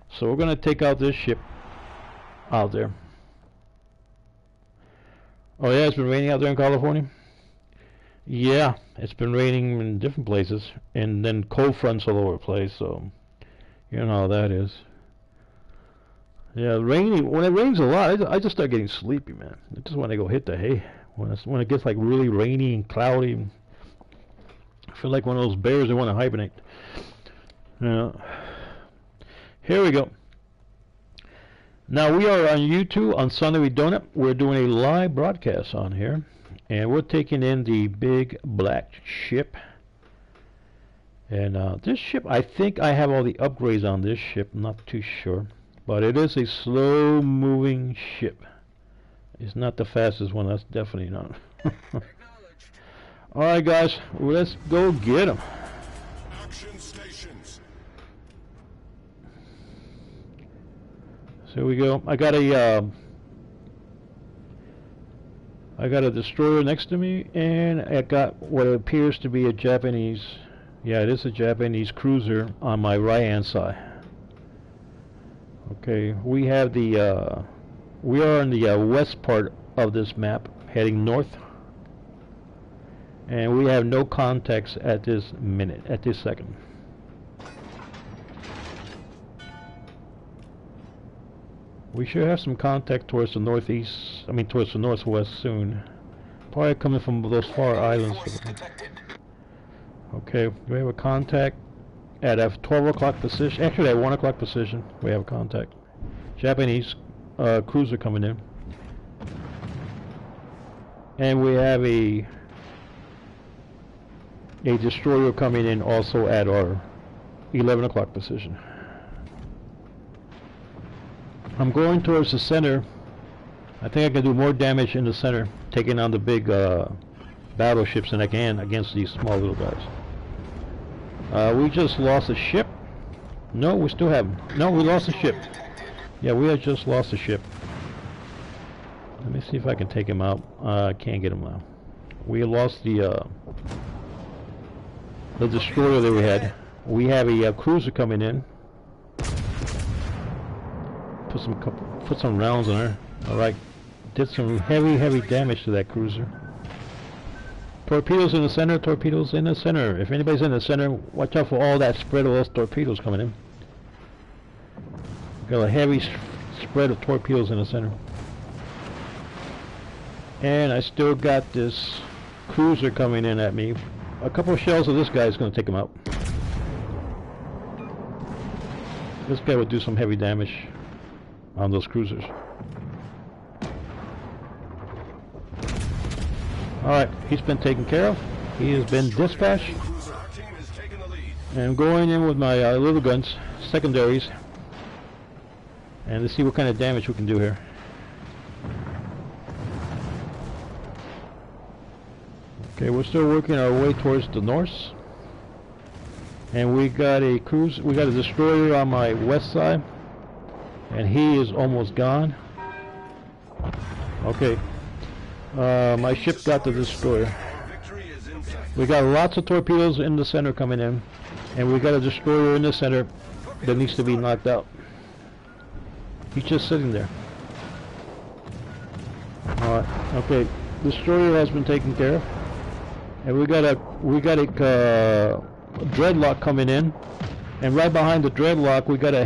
S1: So we're gonna take out this ship out there. Oh yeah, it's been raining out there in California. Yeah, it's been raining in different places, and then cold fronts all over the place. So you know how that is. Yeah, rainy. When it rains a lot, I just start getting sleepy, man. I just want to go hit the hay. When it gets like really rainy and cloudy, I feel like one of those bears that want to hibernate. Yeah. Here we go. Now we are on YouTube on Sunday We Donut. We're doing a live broadcast on here, and we're taking in the big black ship. And this ship, I think I have all the upgrades on this ship. I'm not too sure. But it is a slow-moving ship. It's not the fastest one. That's definitely not. All right, guys. Well, let's go get them.
S2: Action stations.
S1: So here we go. I got a destroyer next to me, and I got what appears to be a Japanese. Yeah, it is a Japanese cruiser on my right-hand side. Okay, we have the we are in the west part of this map, heading north, and we have no contacts at this minute, at this second. We should have some contact towards the northeast. I mean, towards the northwest soon. Probably coming from those far islands. Okay, we have a contact at a 12 o'clock position. Actually, at 1 o'clock position, we have a contact. Japanese cruiser coming in. And we have a destroyer coming in also at our 11 o'clock position. I'm going towards the center. I think I can do more damage in the center, taking on the big battleships than I can against these small little guys. We just lost a ship. No, we still have. No, we lost a ship. Yeah, we had just lost a ship. Let me see if I can take him out. I can't get him out. We lost the destroyer that we had. We have a cruiser coming in. Put some rounds on her. All right, did some heavy damage to that cruiser. Torpedoes in the center. Torpedoes in the center. If anybody's in the center, watch out for all that spread of those torpedoes coming in. Got a heavy spread of torpedoes in the center. And I still got this cruiser coming in at me. A couple of shells of this guy is going to take him out. This guy would do some heavy damage on those cruisers. Alright, he's been taken care of. He has been dispatched. And I'm going in with my little guns, secondaries. And let's see what kind of damage we can do here. Okay, we're still working our way towards the north. And we got a destroyer on my west side. And he is almost gone. Okay. My ship got the destroyer. We got lots of torpedoes in the center coming in. And we got a destroyer in the center that needs to be knocked out. He's just sitting there. Alright, okay. Destroyer has been taken care of. And we got a dreadlock coming in. And right behind the dreadlock we got a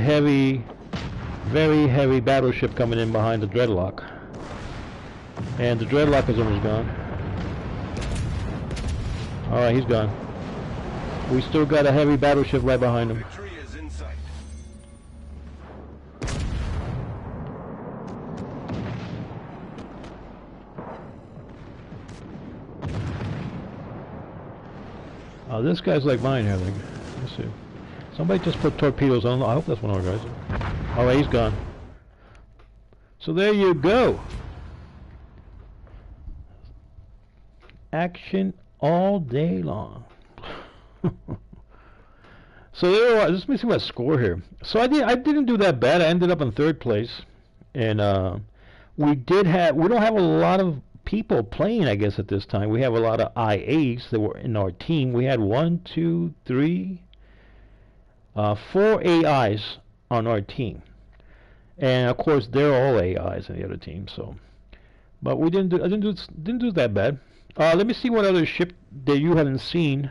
S1: very heavy battleship coming in behind the dreadlock. And the dreadlock is almost gone. Alright, he's gone. We still got a heavy battleship right behind him. Oh, this guy's like mine here, I think. Let's see. Somebody just put torpedoes on. I hope that's one of our guys. Alright, he's gone. So there you go. Action all day long. So there was, let me see my score here. So I didn't do that bad. I ended up in third place, and we don't have a lot of people playing, I guess, at this time. We have a lot of IAs that were in our team. We had one, two, three, 4 AIs on our team. And of course they're all AIs in the other team, so but we didn't do that bad. Let me see what other ship that you haven't seen,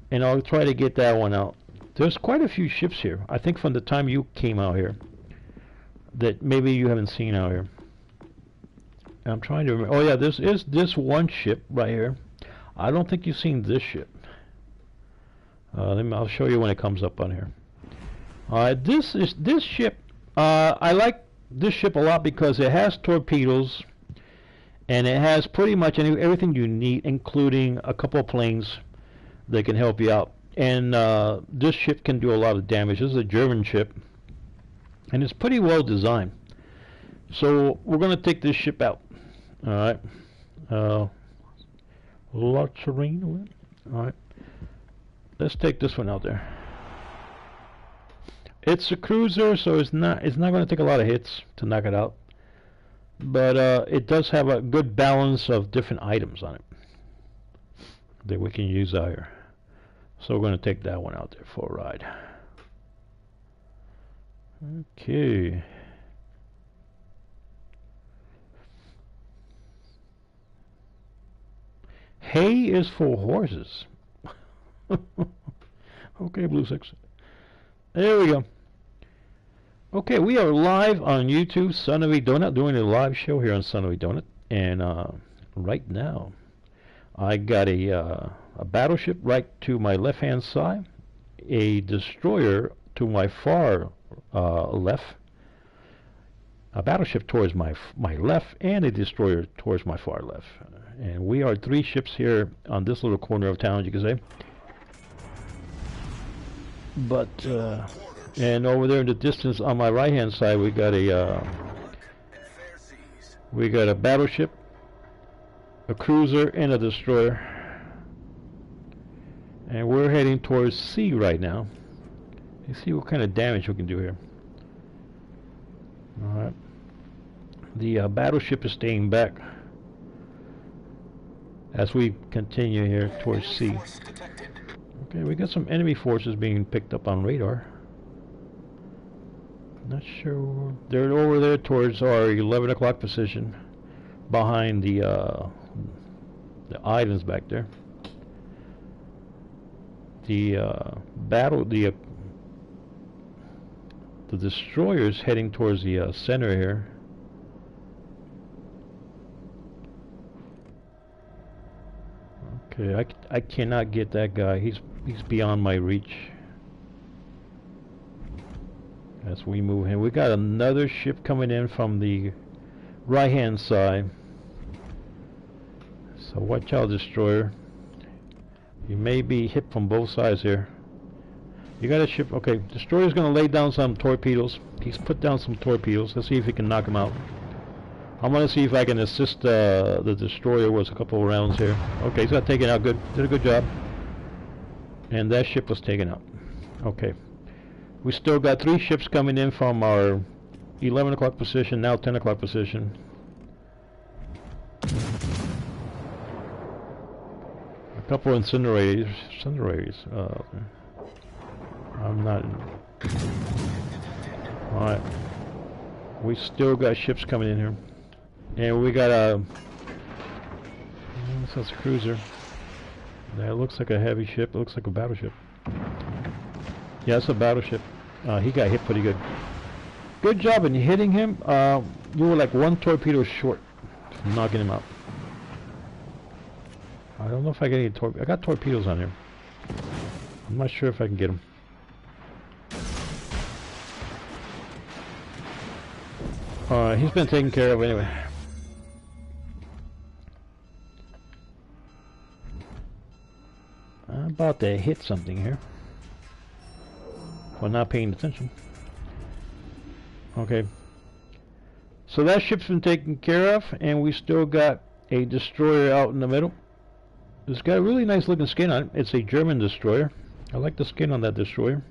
S1: and I'll try to get that one out. There's quite a few ships here, I think, from the time you came out here, that maybe you haven't seen out here. I'm trying to remember. Oh yeah, this is this one ship right here. I don't think you've seen this ship. I'll show you when it comes up on here. This ship. I like this ship a lot because it has torpedoes, and it has pretty much everything you need, including a couple of planes that can help you out. And this ship can do a lot of damage. This is a German ship, and it's pretty well designed. So we're going to take this ship out. All right. Large terrain. All right. Let's take this one out there. It's a cruiser, so it's not going to take a lot of hits to knock it out. But it does have a good balance of different items on it that we can use out here. So we're going to take that one out there for a ride. Okay. Hay is for horses. Okay, Blue Six. There we go. Okay, we are live on YouTube, Son of a Donut, doing a live show here on Son of a Donut. And right now, I got a battleship right to my left-hand side, a destroyer to my far left, a battleship towards my left, and a destroyer towards my far left. And we are 3 ships here on this little corner of town, you can say. But and over there in the distance on my right hand side, we got a battleship, a cruiser, and a destroyer. And we're heading towards sea right now. Let's see what kind of damage we can do here. Alright. The battleship is staying back as we continue here towards sea. Okay, we got some enemy forces being picked up on radar. Not sure. They're over there towards our 11 o'clock position, behind the islands back there. The destroyer's heading towards the center here. Okay, I cannot get that guy. He's beyond my reach. As we move in, we got another ship coming in from the right hand side. So watch out, destroyer. You may be hit from both sides here. You got a ship. Okay, destroyer's gonna lay down some torpedoes. He's put down some torpedoes. Let's see if he can knock them out. I'm gonna see if I can assist the destroyer with a couple of rounds here. Okay, he's got taken out. Good, did a good job. And that ship was taken out. Okay, we still got 3 ships coming in from our 11 o'clock position, now 10 o'clock position. A couple of incinerators. I'm not. All right, we still got ships coming in here. And we got a that's a cruiser. That looks like a heavy ship. It looks like a battleship. Yeah, it's a battleship. He got hit pretty good. Good job in hitting him. You were like 1 torpedo short from knocking him out. I don't know if I get any torpedoes. I got torpedoes on here. I'm not sure if I can get them. He's been taken care of anyway. I'm about to hit something here. While not paying attention. Okay. So that ship's been taken care of, and we still got a destroyer out in the middle. It's got a really nice looking skin on it. It's a German destroyer. I like the skin on that destroyer.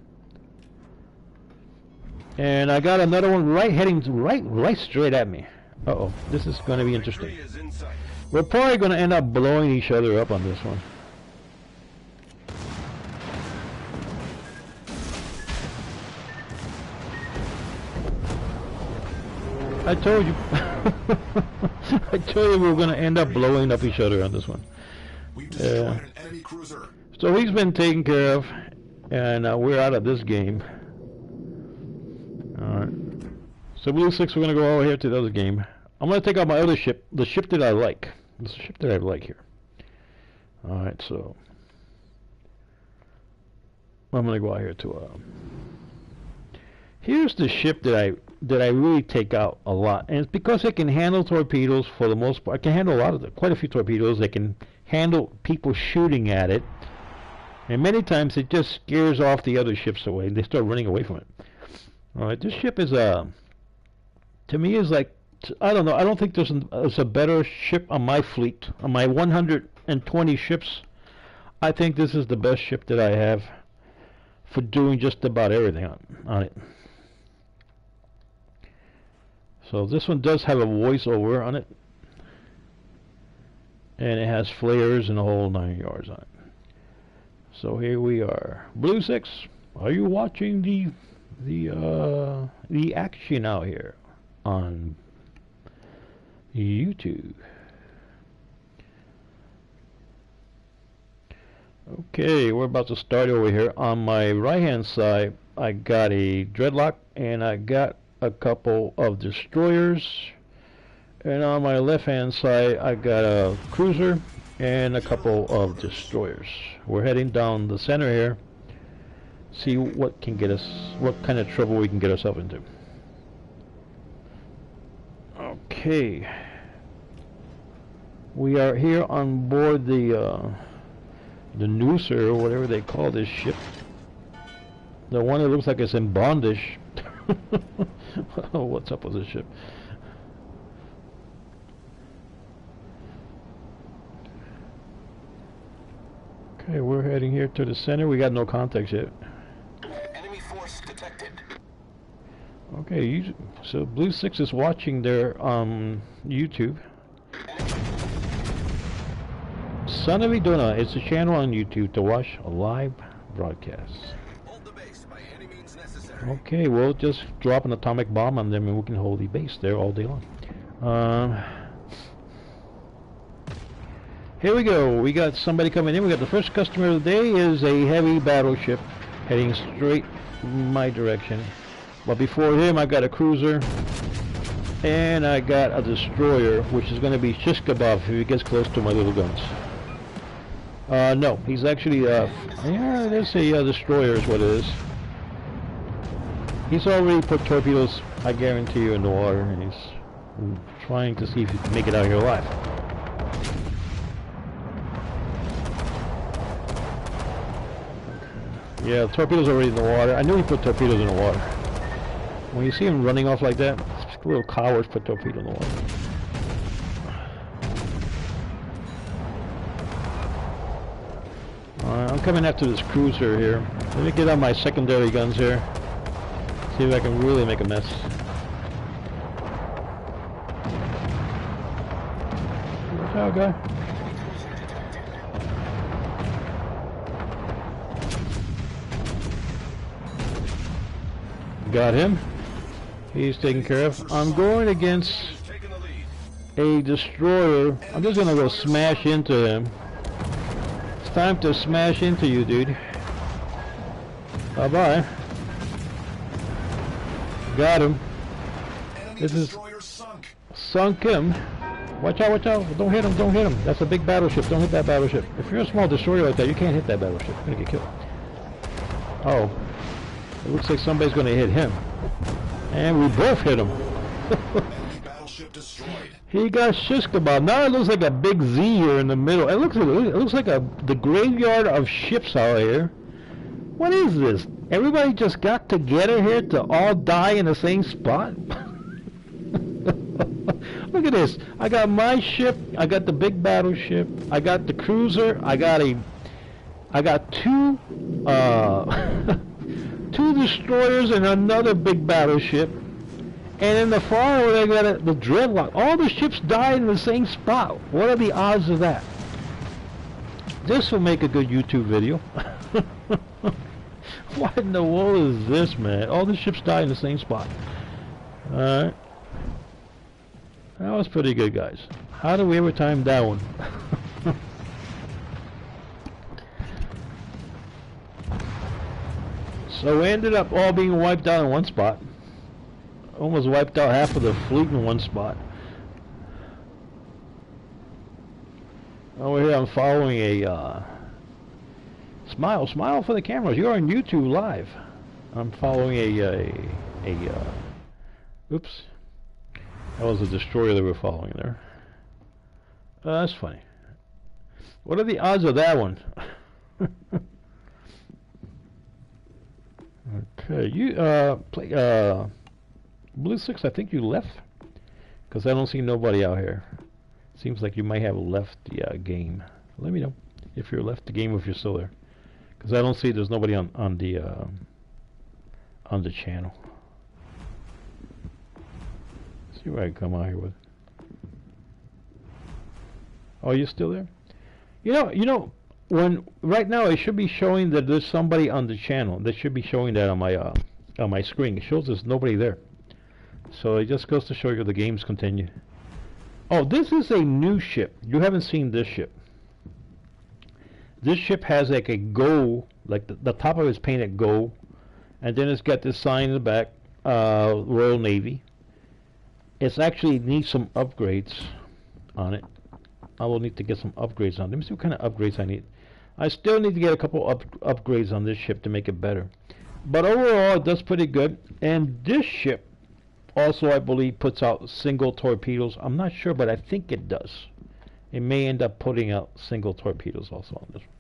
S1: And I got another one heading right straight at me. Uh-oh, this is going to be interesting.
S2: Victory is in sight.
S1: We're probably going to end up blowing each other up on this one. I told you. I told you we were going to end up blowing up each other on this one.
S4: We've destroyed an enemy cruiser.
S1: So he's been taken care of, and we're out of this game. Alright. So Blue 6, we're going to go over here to the other game. I'm going to take out my other ship, the ship that I like. This ship that I like here. Alright, so I'm going to go out here to here's the ship that I really take out a lot, and it's because it can handle torpedoes for the most part. It can handle a lot of them, quite a few torpedoes. It can handle people shooting at it, and many times it just scares off the other ships away. They start running away from it. Alright, this ship is to me is like, I don't know, I don't think there's a better ship on my fleet. On my 120 ships, I think this is the best ship that I have for doing just about everything on it. So this one does have a voiceover on it, and it has flares and the whole 9 yards on it. So here we are. Blue 6, are you watching the action out here on YouTube? Okay, we're about to start over here. On my right hand side, I got a Dreadlock and I got a couple of destroyers, and on my left hand side I got a cruiser and a couple of destroyers. We're heading down the center here, see what can get us, what kind of trouble we can get ourselves into. Okay, we are here on board the Nooser, or whatever they call this ship, the one that looks like it's in bondage. Oh, what's up with this ship? Okay, we're heading here to the center. We got no contacts yet.
S3: Enemy force detected.
S1: Okay, so Blue 6 is watching their YouTube. Son of Iduna, it's a channel on YouTube to watch a live broadcast.
S3: Hold the base by any means necessary.
S1: Okay, we'll just drop an atomic bomb on them and we can hold the base there all day long. Here we go. We got somebody coming in. We got the first customer of the day is a heavy battleship heading straight my direction. But before him, I got a cruiser and I got a destroyer, which is going to be shish kebab if he gets close to my little guns. No, he's actually yeah, there's a destroyer is what it is. He's already put torpedoes, I guarantee you, in the water, and he's trying to see if he can make it out here alive. Yeah, the torpedoes are already in the water. I knew he put torpedoes in the water. When you see him running off like that, little cowards put torpedo in the water. I'm coming after this cruiser here. Let me get on my secondary guns here. See if I can really make a mess. Watch out, guy. Got him. He's taken care of. I'm going against a destroyer. I'm just gonna go smash into him. It's time to smash into you, dude. Bye bye. Got him. This is sunk him. Watch out, watch out. Don't hit him, don't hit him. That's a big battleship. Don't hit that battleship. If you're a small destroyer like that, you can't hit that battleship. You're gonna get killed. Oh. It looks like somebody's gonna hit him. And we both hit him.
S4: Battleship destroyed.
S1: He got shish kebab. Now it looks like a big Z here in the middle. It looks like the graveyard of ships out here. What is this? Everybody just got together here to all die in the same spot? Look at this. I got my ship. I got the big battleship. I got the cruiser. I got two two destroyers and another big battleship. And in the far over, they got the dreadlock. All the ships died in the same spot. What are the odds of that? This will make a good YouTube video. What in the world is this, man? All the ships died in the same spot. Alright. That was pretty good, guys. How do we ever time that one? So we ended up all being wiped out in one spot. Almost wiped out half of the fleet in one spot. Over here I'm following a smile for the cameras. You're on YouTube live. I'm following oops. That was a destroyer that we're following there. That's funny. What are the odds of that one? Okay, you play Blue 6, I think you left, because I don't see nobody out here. Seems like you might have left the game. Let me know if you're left the game, or if you're still there, because I don't see there's nobody on the channel. Let's see what I can come out here with. Oh, you're still there? You know, when right now it should be showing that there's somebody on the channel. That should be showing that on my screen. It shows there's nobody there. So it just goes to show you the games continue. Oh, this is a new ship. You haven't seen this ship. This ship has like a Go, like the top of it's painted Go, and then it's got this sign in the back, Royal Navy. It's actually needs some upgrades on it. I will need to get some upgrades on it. Let me see what kind of upgrades I need. I still need to get a couple upgrades on this ship to make it better. But overall, it does pretty good. And this ship also, I believe, puts out single torpedoes. I'm not sure, but I think it does. It may end up putting out single torpedoes also on this one.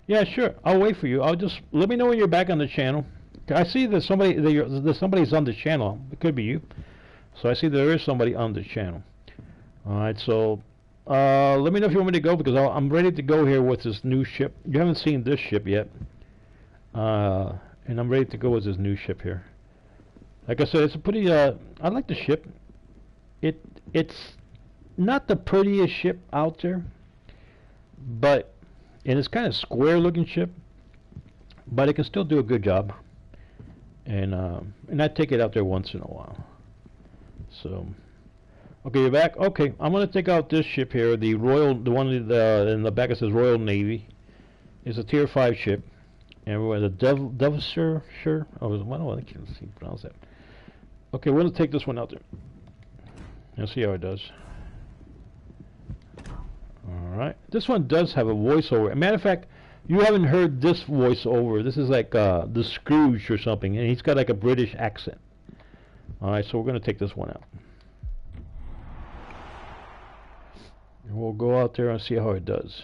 S1: Yeah, sure. I'll wait for you. I'll just let me know when you're back on the channel. I see that somebody's on the channel. It could be you. So I see there is somebody on the channel. All right. So let me know if you want me to go, because I'm ready to go here with this new ship. You haven't seen this ship yet, and I'm ready to go with this new ship here. Like I said, it's a pretty. I like the ship. It's not the prettiest ship out there, but. And it's kind of square looking ship, but it can still do a good job. And I take it out there once in a while. So, okay, you're back. Okay, I'm gonna take out this ship here, the one in the back. It says Royal Navy. It's a Tier 5 ship, and we're at the Devonshire. Well, I can't see pronounce that. Okay, we're gonna take this one out there. Let's see how it does. Alright, this one does have a voiceover. As a matter of fact, you haven't heard this voiceover. This is like the Scrooge or something, and he's got like a British accent. Alright, so we're going to take this one out. And we'll go out there and see how it does.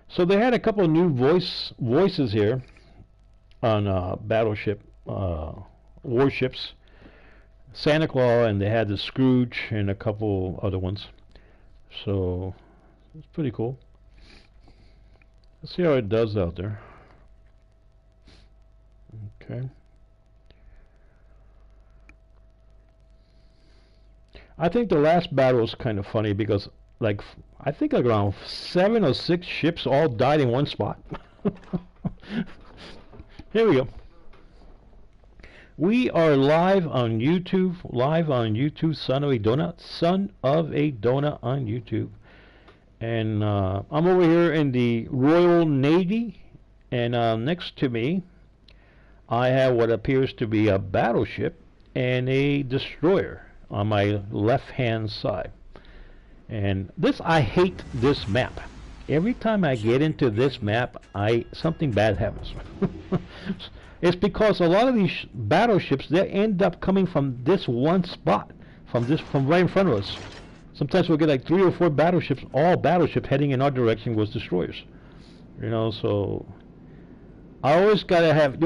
S1: So they had a couple of new voices here on battleship, warships. Santa Claus, and they had the Scrooge and a couple other ones. So it's pretty cool. Let's see how it does out there. Okay. I think the last battle was kind of funny because, like, I think like around 7 or 6 ships all died in one spot. Here we go. We are live on YouTube. Son of a Donut on YouTube. And I'm over here in the Royal Navy, and next to me I have what appears to be a battleship and a destroyer on my left hand side. And I hate this map. Every time I get into this map, something bad happens. It's because a lot of these battleships, they end up coming from this one spot, from right in front of us. Sometimes we'll get like 3 or 4 battleships, all battleships heading in our direction was destroyers. You know, so you always gotta have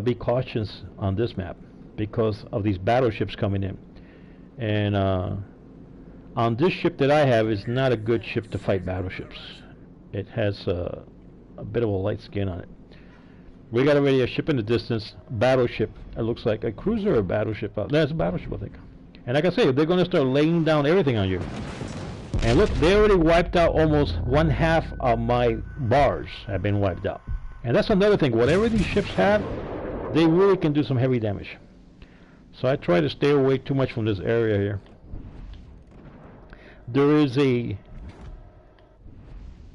S1: be cautious on this map because of these battleships coming in. And On this ship that I have is not a good ship to fight battleships. It has a bit of a light skin on it. We got already a ship in the distance, battleship. It looks like a cruiser or a battleship. That's a battleship, I think. And like I say, they're going to start laying down everything on you. And look, they already wiped out almost 1/2 of my bars have been wiped out. And that's another thing. Whatever these ships have, they really can do some heavy damage. So I try to stay away too much from this area here. There is a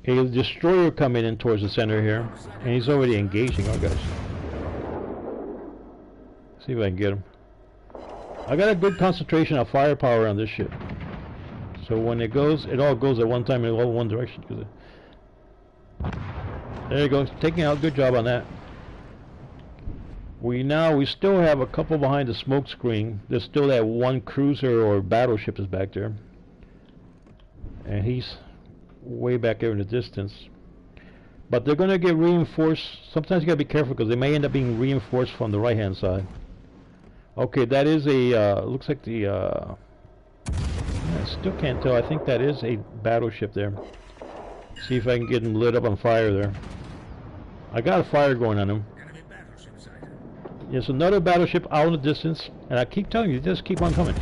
S1: destroyer coming in towards the center here, and he's already engaging our guys. See if I can get him. I got a good concentration of firepower on this ship, so when it goes, it all goes at one time in all one direction. There you go, taking out. Good job on that. We still have a couple behind the smoke screen. There's still that one cruiser or battleship is back there, and he's way back there in the distance. But they're going to get reinforced. Sometimes you got to be careful because they may end up being reinforced from the right hand side. Okay, that is a looks like the I still can't tell. I think that is a battleship there. See if I can get him lit up on fire there. I got a fire going on him. There's another battleship out in the distance, and I keep telling you, just keep on coming.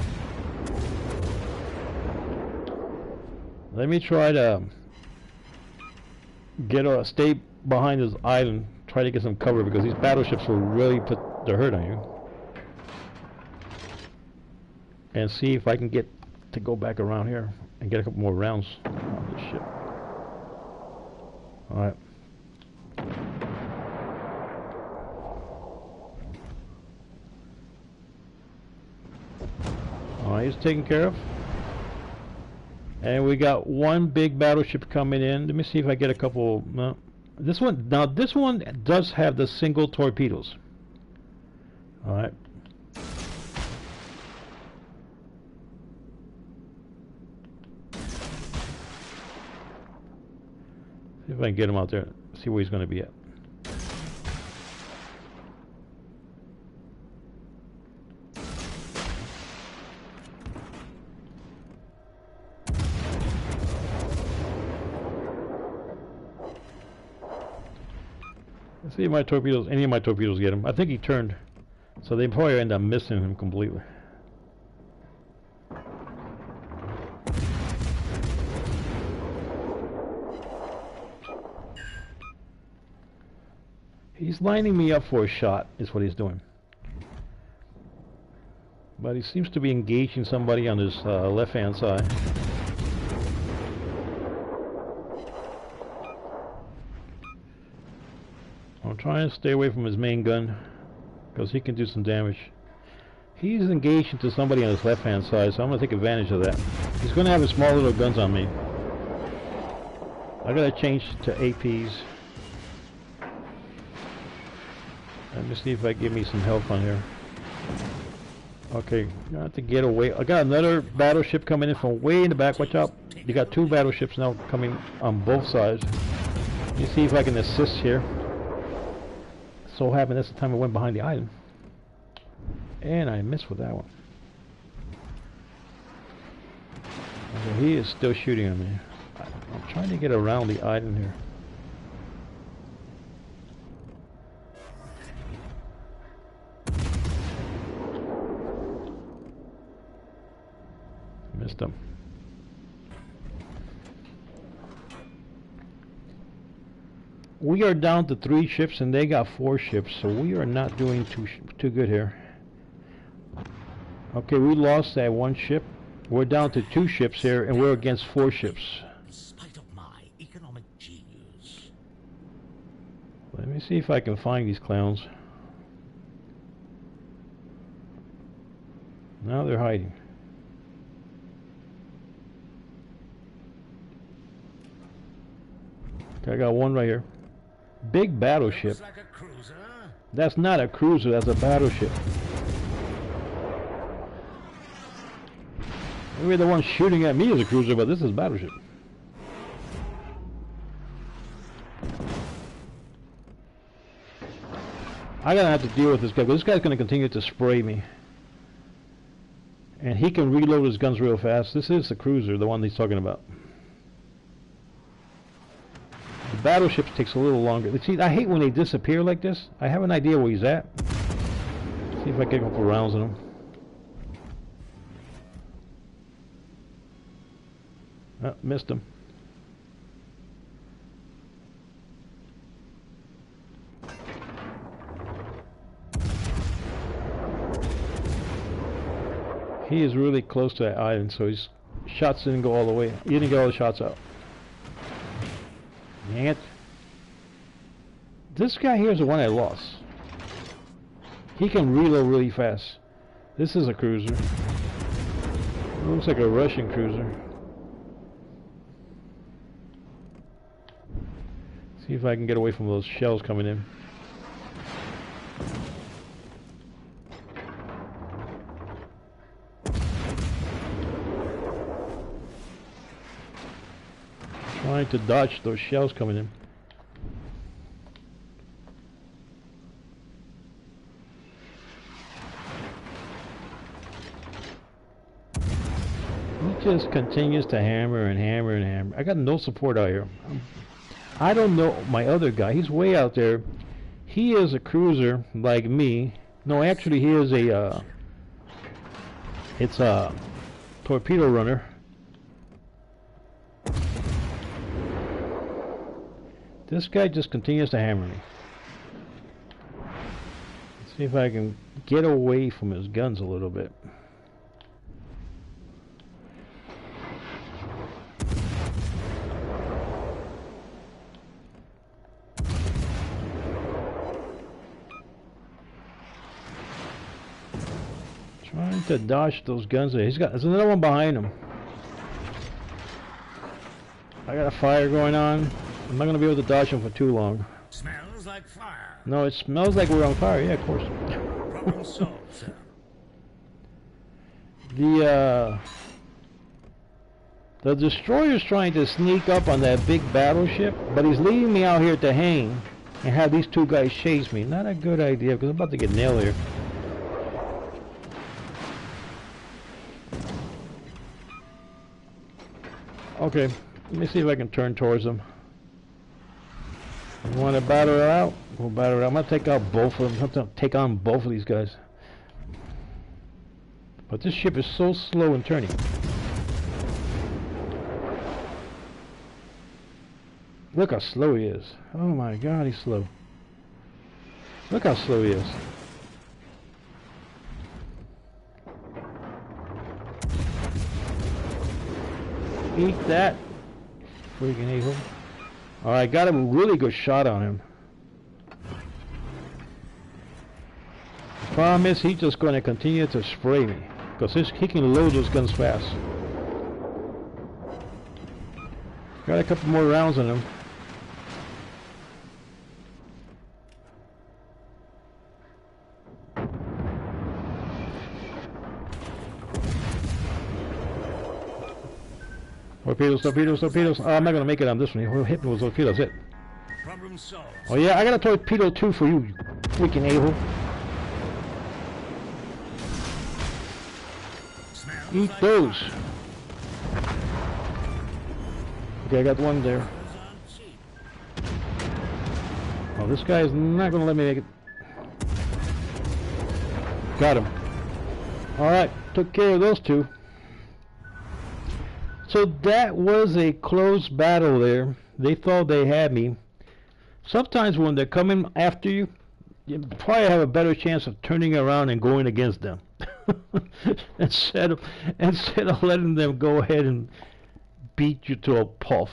S1: Let me try to stay behind this island, try to get some cover, because these battleships will really put the hurt on you. And see if I can get to go back around here and get a couple more rounds on this ship. Alright. Alright, he's taken care of. And we got one big battleship coming in. Let me see if I get a couple. No, this one does have the single torpedoes. All right. See if I can get him out there. See where he's going to be at. See if my torpedoes, any of my torpedoes get him. I think he turned, so they probably end up missing him completely. He's lining me up for a shot, is what he's doing. But he seems to be engaging somebody on his left-hand side. I'm trying to stay away from his main gun because he can do some damage. He's engaged into somebody on his left hand side, so I'm going to take advantage of that. He's going to have his small little guns on me. I got to change to APs. Let me see if I give me some help on here. Okay, I have to get away. I got another battleship coming in from way in the back. Watch out. You got two battleships now coming on both sides. Let me see if I can assist here. So happened that's the time I went behind the island, and I missed with that one. Okay, he is still shooting at me. I'm trying to get around the island here. Missed him. We are down to 3 ships and they got 4 ships, so we are not doing too good here. Okay, we lost that 1 ship. We're down to 2 ships here and we're against 4 ships.
S2: In spite of my economic genius.
S1: Let me see if I can find these clowns. Now they're hiding. Okay, I got one right here. Big battleship.
S2: Like a cruiser.
S1: That's not a cruiser, that's a battleship. Maybe the one shooting at me is a cruiser, but this is a battleship. I'm gonna have to deal with this guy, but this guy's gonna continue to spray me. And he can reload his guns real fast. This is the cruiser, the one he's talking about. The battleships takes a little longer. See, I hate when they disappear like this. I have an idea where he's at. See if I can get a couple rounds in him. Oh, missed him. He is really close to that island, so his shots didn't go all the way. He didn't get all the shots out. Dang it. This guy here is the one I lost. He can reload really fast. This is a cruiser. It looks like a Russian cruiser. See if I can get away from those shells coming in. Trying to dodge those shells coming in. He just continues to hammer and hammer and hammer. I got no support out here. I don't know my other guy. He's way out there. He is a cruiser like me. No, actually he is a it's a torpedo runner. This guy just continues to hammer me. Let's see if I can get away from his guns a little bit. Trying to dodge those guns there. There's another one behind him. I got a fire going on. I'm not going to be able to dodge him for too long.
S2: Smells like fire.
S1: No, it smells like we're on fire. Yeah, of course.
S2: Problem solved, sir.
S1: The destroyer's trying to sneak up on that big battleship, but he's leaving me out here to hang and have these two guys chase me. Not a good idea, because I'm about to get nailed here. Okay, let me see if I can turn towards them. You want to battle it out? We'll battle it out. I'm going to take out both of them. I'm going to take on both of these guys. But this ship is so slow in turning. Look how slow he is. Oh my god, he's slow. Look how slow he is. Eat that. Freaking evil. Alright, got a really good shot on him. Problem is, he's just going to continue to spray me. Because he can load those guns fast. Got a couple more rounds on him. Torpedoes, torpedoes, torpedoes. Oh, I'm not going to make it on this one. He'll hit me with torpedoes. That's it.
S2: Problem solved.
S1: Oh yeah, I got a torpedo too for you, freaking a-hole. Eat those. Okay, I got one there. Oh, this guy is not going to let me make it. Got him. Alright, took care of those two. So that was a close battle there. They thought they had me. Sometimes when they're coming after you, you probably have a better chance of turning around and going against them. instead of letting them go ahead and beat you to a pulp.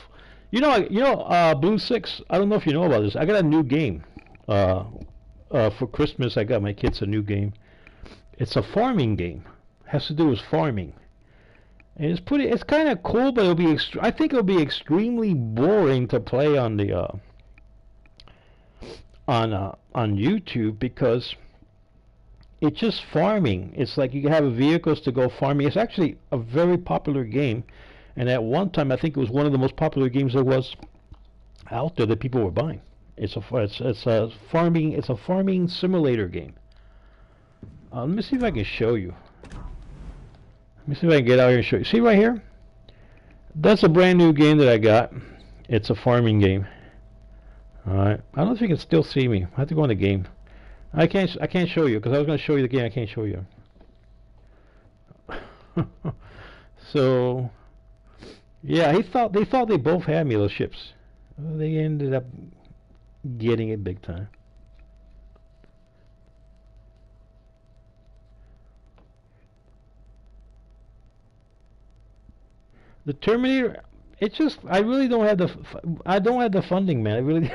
S1: Blue 6, I don't know if you know about this. I got a new game. For Christmas I got my kids a new game. It's a farming game. It has to do with farming. And it's kind of cool, but I think it'll be extremely boring to play on the on YouTube, because it's just farming. It's like you have vehicles to go farming. It's actually a very popular game, and at one time I think it was one of the most popular games there was out there that people were buying. It's a farming simulator game. Let me see if I can show you. Let me see if I can get out here and show you. See right here? That's a brand new game that I got. It's a farming game. Alright. I don't know if you can still see me. I have to go in the game. I can't show you because I was going to show you the game. I can't show you. So yeah, they thought they both had me, those ships. They ended up getting it big time. The Terminator, it's just I really don't have the funding, man. I really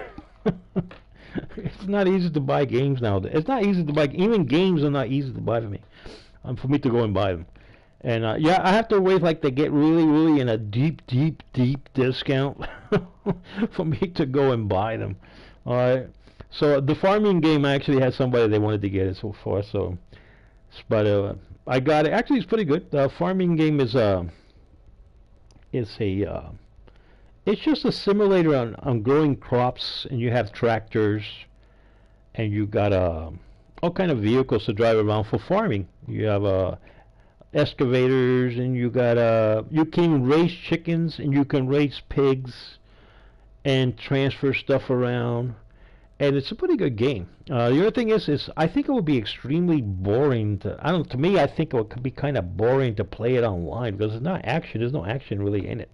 S1: it's not easy to buy games nowadays. It's not easy to buy, even games are not easy to buy for me to go and buy them. And yeah, I have to wait like they get really in a deep discount for me to go and buy them. All right. So the farming game, I actually had somebody they wanted to get it so far. So, but I got it. Actually, it's pretty good. The farming game is it's just a simulator on growing crops, and you have tractors, and you got all kind of vehicles to drive around for farming. You have excavators, and you got you can raise chickens, and you can raise pigs, and transfer stuff around, and it's a pretty good game. The other thing is I think it would be extremely boring to me I think it could be kind of boring to play it online because it's not action. There's no action really in it.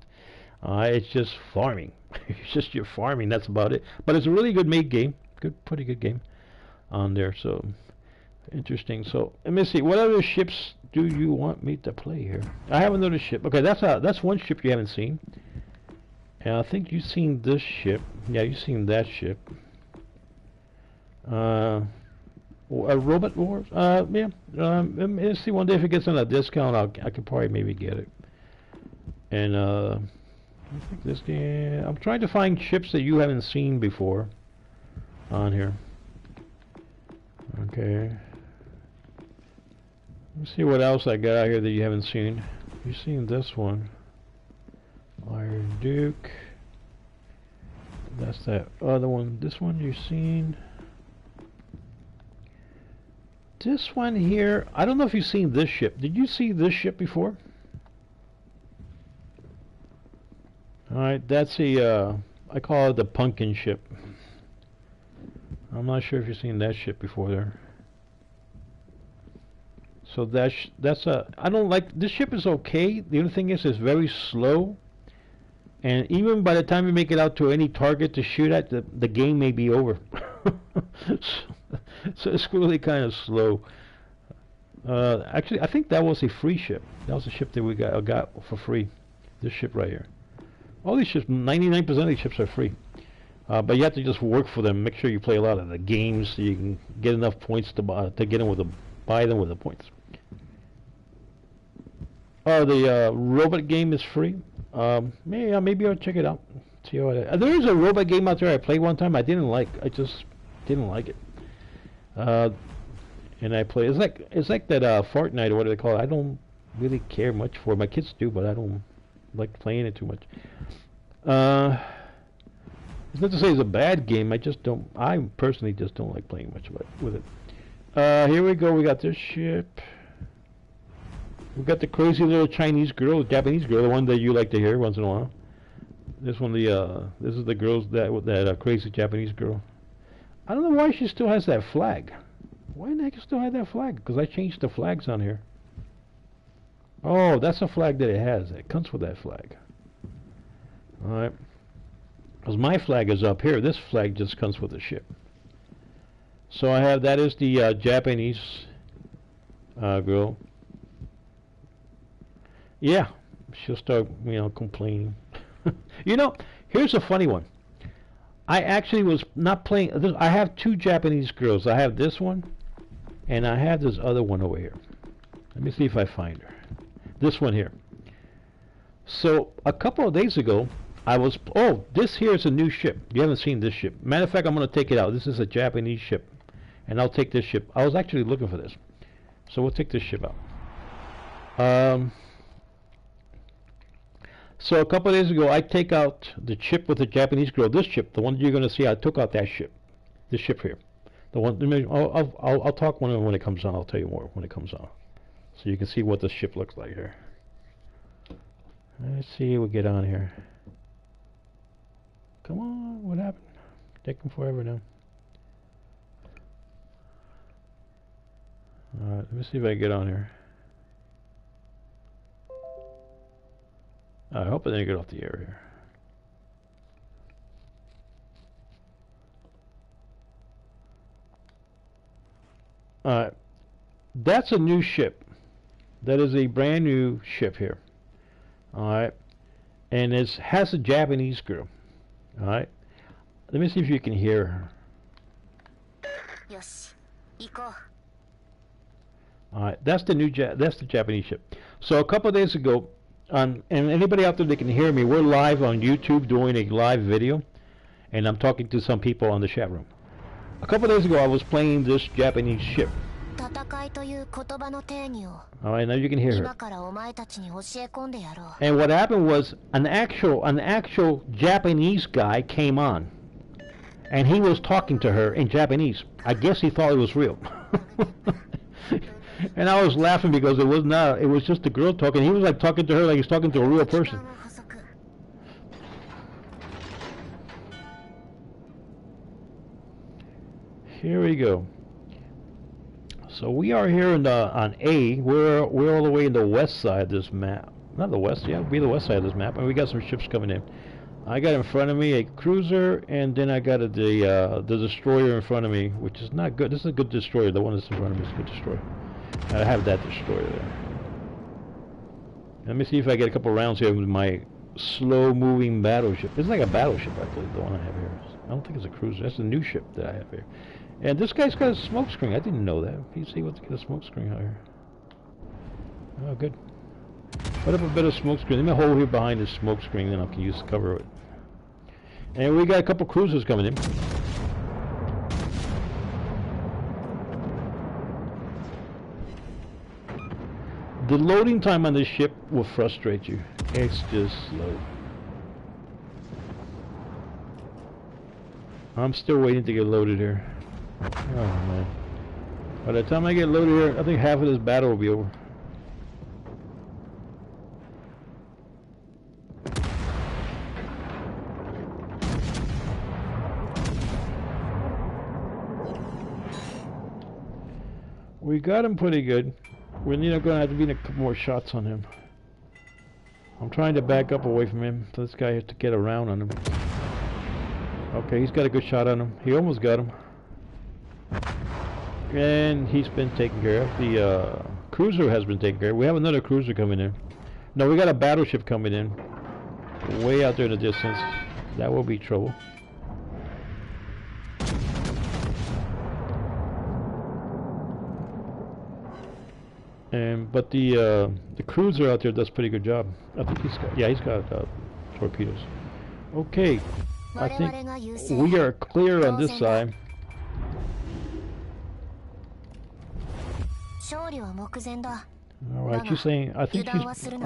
S1: It's just farming. It's just you're farming. That's about it. But it's a really good made game. Pretty good game on there. So interesting. So let me see. What other ships do you want me to play here? I have another ship. Okay, that's one ship you haven't seen. And I think you've seen this ship. Yeah, you've seen that ship. Robot Wars. Yeah. Let's see. One day if it gets on a discount, I could probably maybe get it. And I think this game. I'm trying to find ships that you haven't seen before on here. Okay. Let's see what else I got out here that you haven't seen. You've seen this one. Iron Duke. That's that other one. This one you've seen. This one here, I don't know if you've seen this ship. Did you see this ship before? Alright, that's I call it the pumpkin ship. I'm not sure if you've seen that ship before there. So I don't like, this ship is okay. The only thing is it's very slow. And even by the time you make it out to any target to shoot at, the game may be over. So it's really kind of slow. Actually, I think that was a free ship. That was a ship that we got for free. This ship right here. All these ships, 99% of these ships are free. But you have to just work for them. Make sure you play a lot of the games so you can get enough points to get in with buy them with the points. The robot game is free. Maybe I'll check it out. See how there is a robot game out there I played one time. I just didn't like it. And I play. It's like that Fortnite or whatever they call it. I don't really care much for it. My kids do, but I don't like playing it too much. It's not to say it's a bad game. I personally just don't like playing much with it. Here we go. We got this ship. We got the crazy little Chinese girl, the Japanese girl, the one that you like to hear once in a while. This one, this is the girls that crazy Japanese girl. I don't know why she still has that flag. Why in the heck still have that flag? Because I changed the flags on here. Oh, that's a flag that it has. It comes with that flag. Alright. Because my flag is up here. This flag just comes with the ship. So I have, that is the Japanese girl. Yeah, she'll start, complaining. Here's a funny one. I actually was not playing. I have two Japanese girls. I have this one, and I have this other one over here. Let me see if I find her. This one here. So a couple of days ago, this here is a new ship. You haven't seen this ship. Matter of fact, I'm going to take it out. This is a Japanese ship, and I'll take this ship. I was actually looking for this, so we'll take this ship out. So a couple of days ago, I take out the ship with the Japanese girl. This ship, the one you're going to see, I took out that ship. This ship here. The one. I'll talk when it comes on. I'll tell you more when it comes on, so you can see what the ship looks like here. Let's see what we get on here. Come on, what happened? Taking forever now. Alright, let me see if I can get on here. I hope I didn't get off the air here. Alright, that's a new ship. That is a brand new ship here. Alright, and it has a Japanese crew. Alright, let me see if you can hear her. Alright, that's the Japanese ship. So a couple of days ago, and anybody out there that can hear me, we're live on YouTube doing a live video, and I'm talking to some people on the chat room. A couple of days ago, I was playing this Japanese ship. Alright, now you can hear her. And what happened was an actual Japanese guy came on, and he was talking to her in Japanese. I guess he thought it was real. And I was laughing because it was not. It was just a girl talking. He was like talking to her like he's talking to a real person. Here we go. So we are here in on A. We're all the way in the west side of this map. Not the west. Yeah, it'll be the west side of this map. And we got some ships coming in. I got in front of me a cruiser, and then I got the destroyer in front of me, which is not good. This is a good destroyer. The one that's in front of me is a good destroyer. I have that destroyer there. Let me see if I get a couple rounds here with my slow-moving battleship. It's like a battleship, I believe, the one I have here. I don't think it's a cruiser. That's a new ship that I have here. And this guy's got a smoke screen. I didn't know that. Let's see what's got a smoke screen out here. Oh, good. Put up a bit of smoke screen. Let me hold here behind this smoke screen, then I can use to cover it. And we got a couple cruisers coming in. The loading time on this ship will frustrate you. It's just slow. I'm still waiting to get loaded here. Oh man. By the time I get loaded here, I think half of this battle will be over. We got him pretty good. We're going to have to be a couple more shots on him. I'm trying to back up away from him, so this guy has to get around on him. Okay, he's got a good shot on him. He almost got him. And he's been taken care of. The cruiser has been taken care of. We have another cruiser coming in. No, we got a battleship coming in. Way out there in the distance. That will be trouble. But the cruiser out there does a pretty good job. I think he's got torpedoes. Okay, I think we are clear on this side. All right, she's saying. I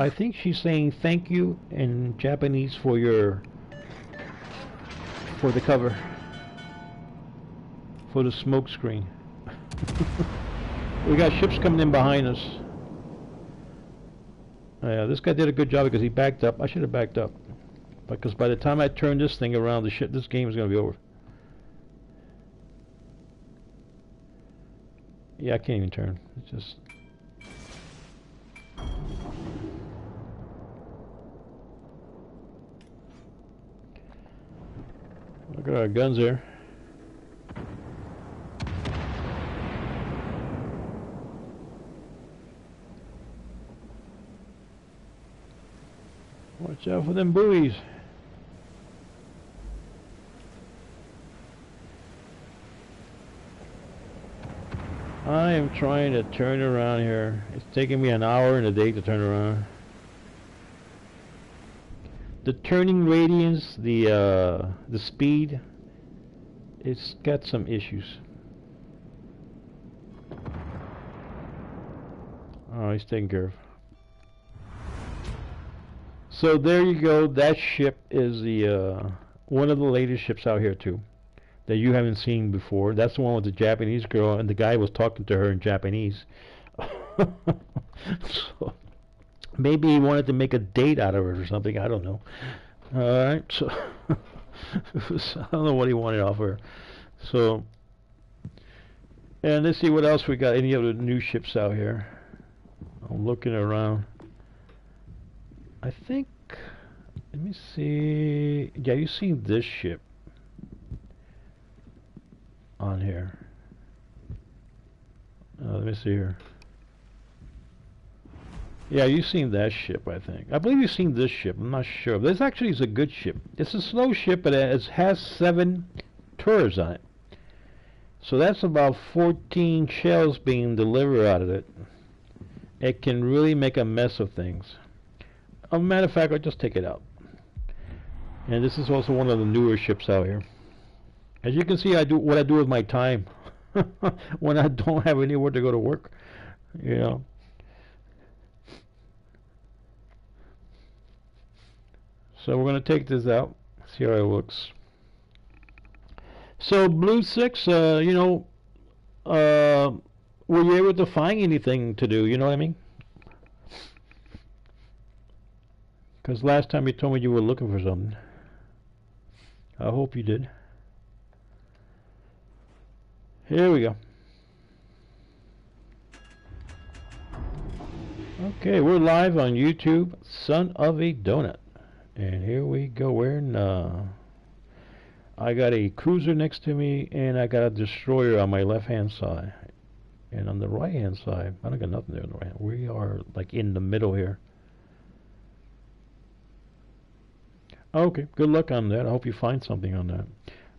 S1: think she's saying thank you in Japanese for the cover, for the smoke screen. We got ships coming in behind us. Yeah, this guy did a good job because he backed up. I should have backed up, because by the time I turn this thing around, this game is going to be over. Yeah, I can't even turn. It's just. Look at our guns there. Watch out for them buoys. I am trying to turn around here. It's taking me an hour and a day to turn around. The turning radius, the speed, it's got some issues. Oh, he's taken care of. So there you go. That ship is the one of the latest ships out here too, that you haven't seen before. That's the one with the Japanese girl, and the guy was talking to her in Japanese. Maybe he wanted to make a date out of it or something. I don't know. All right, so I don't know what he wanted off her. So, and let's see what else we got. Any other new ships out here? I'm looking around. I think. Let me see. Yeah, you seen this ship on here? Let me see here. Yeah, you've seen that ship, I think. I believe you've seen this ship. I'm not sure. This actually is a good ship. It's a slow ship, but it has 7 turrets on it. So that's about 14 shells being delivered out of it. It can really make a mess of things. As a matter of fact, I'll just take it out. And this is also one of the newer ships out here. As you can see, I do what I do with my time when I don't have anywhere to go to work. You know. So we're going to take this out, see how it looks. So Blue 6, you know, were you able to find anything to do, you know what I mean? Because last time you told me you were looking for something. I hope you did. Here we go. Okay, we're live on YouTube, Son of a Donut. And here we go. We're in, I got a cruiser next to me, and I got a destroyer on my left-hand side. And on the right-hand side, I don't got nothing there on the right hand. We are like in the middle here. Okay, good luck on that. I hope you find something on that.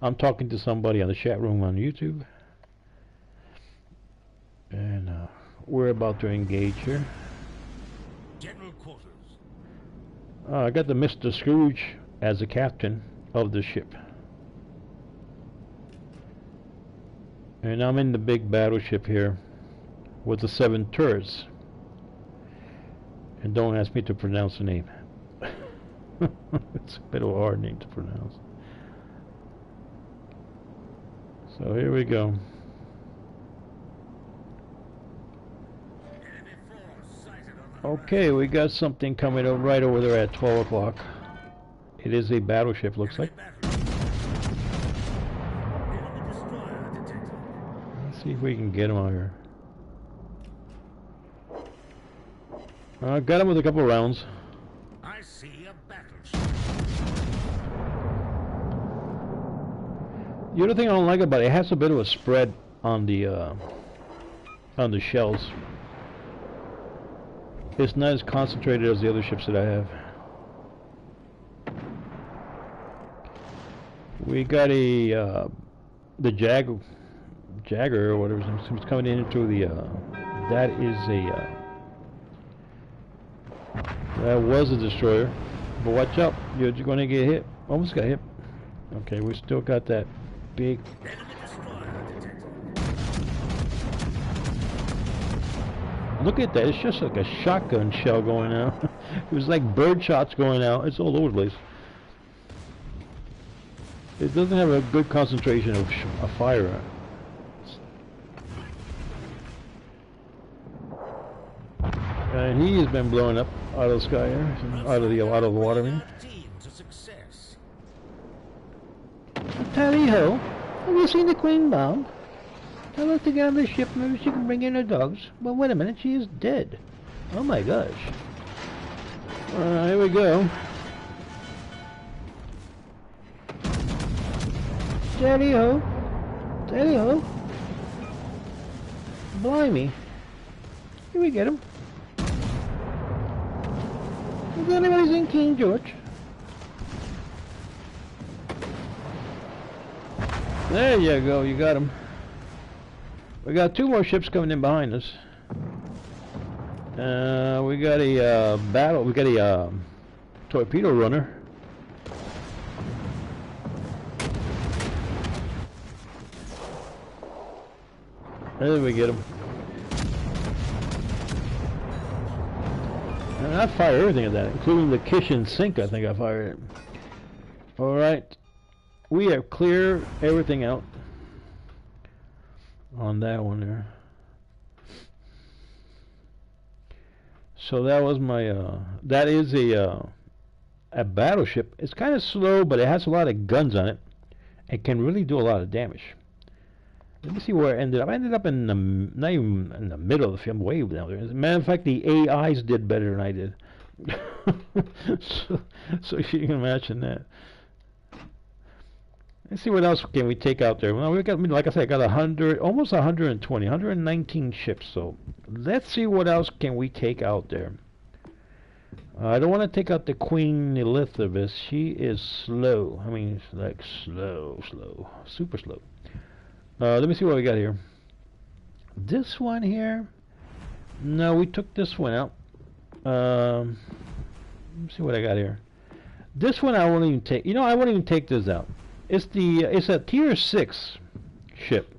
S1: I'm talking to somebody on the chat room on YouTube. And we're about to engage here.
S2: General quarters.
S1: I got the Mr. Scrooge as the captain of the ship. And I'm in the big battleship here with the 7 turrets. And don't ask me to pronounce the name. It's a bit of a hard name to pronounce. So here we go. Okay, we got something coming up right over there at 12 o'clock. It is a battleship, looks like. Let's see if we can get him out here. I got him with a couple rounds.
S2: I see a battleship.
S1: The other thing I don't like about it, it has a bit of a spread on the shells. It's not as concentrated as the other ships that I have. We got a the Jagger or whatever. It's coming into the. That is a. That was a destroyer, but watch out! You're going to get hit. Almost got hit. Okay, we still got that big. Look at that, it's just like a shotgun shell going out. It was like bird shots going out. It's all over the place. It doesn't have a good concentration of fire. And he has been blown up out of the sky here, out of the water. I mean. Tally ho, have you seen the Queen Bomb? Tell her to get on the ship, maybe she can bring in her dogs. But wait a minute, she is dead. Oh my gosh. Here we go. Tally ho. Tally ho. Blimey. Here we get him. Is anybody's in King George? There you go, you got him. We got 2 more ships coming in behind us. We got a we got a torpedo runner. There we get him. And I fire everything at that, including the kitchen sink. I think I fired it. All right, we have cleared everything out on that one there. So that was my that is a battleship. It's kind of slow, but it has a lot of guns on it. It can really do a lot of damage. Let me see where I ended up. I ended up in the not even in the middle of the film, way down there. As a matter of fact, the AIs did better than I did. so you can imagine that. Let's see what else can we take out there. Well, we got, like I said, I got 100, almost 120, 119 ships. So let's see what else can we take out there. I don't want to take out the Queen Elizabeth. She is slow. I mean, it's like slow, super slow. Let me see what we got here. This one here. No, we took this one out. Let me see what I got here. This one I won't even take. You know, I won't even take this out. It's a tier 6 ship.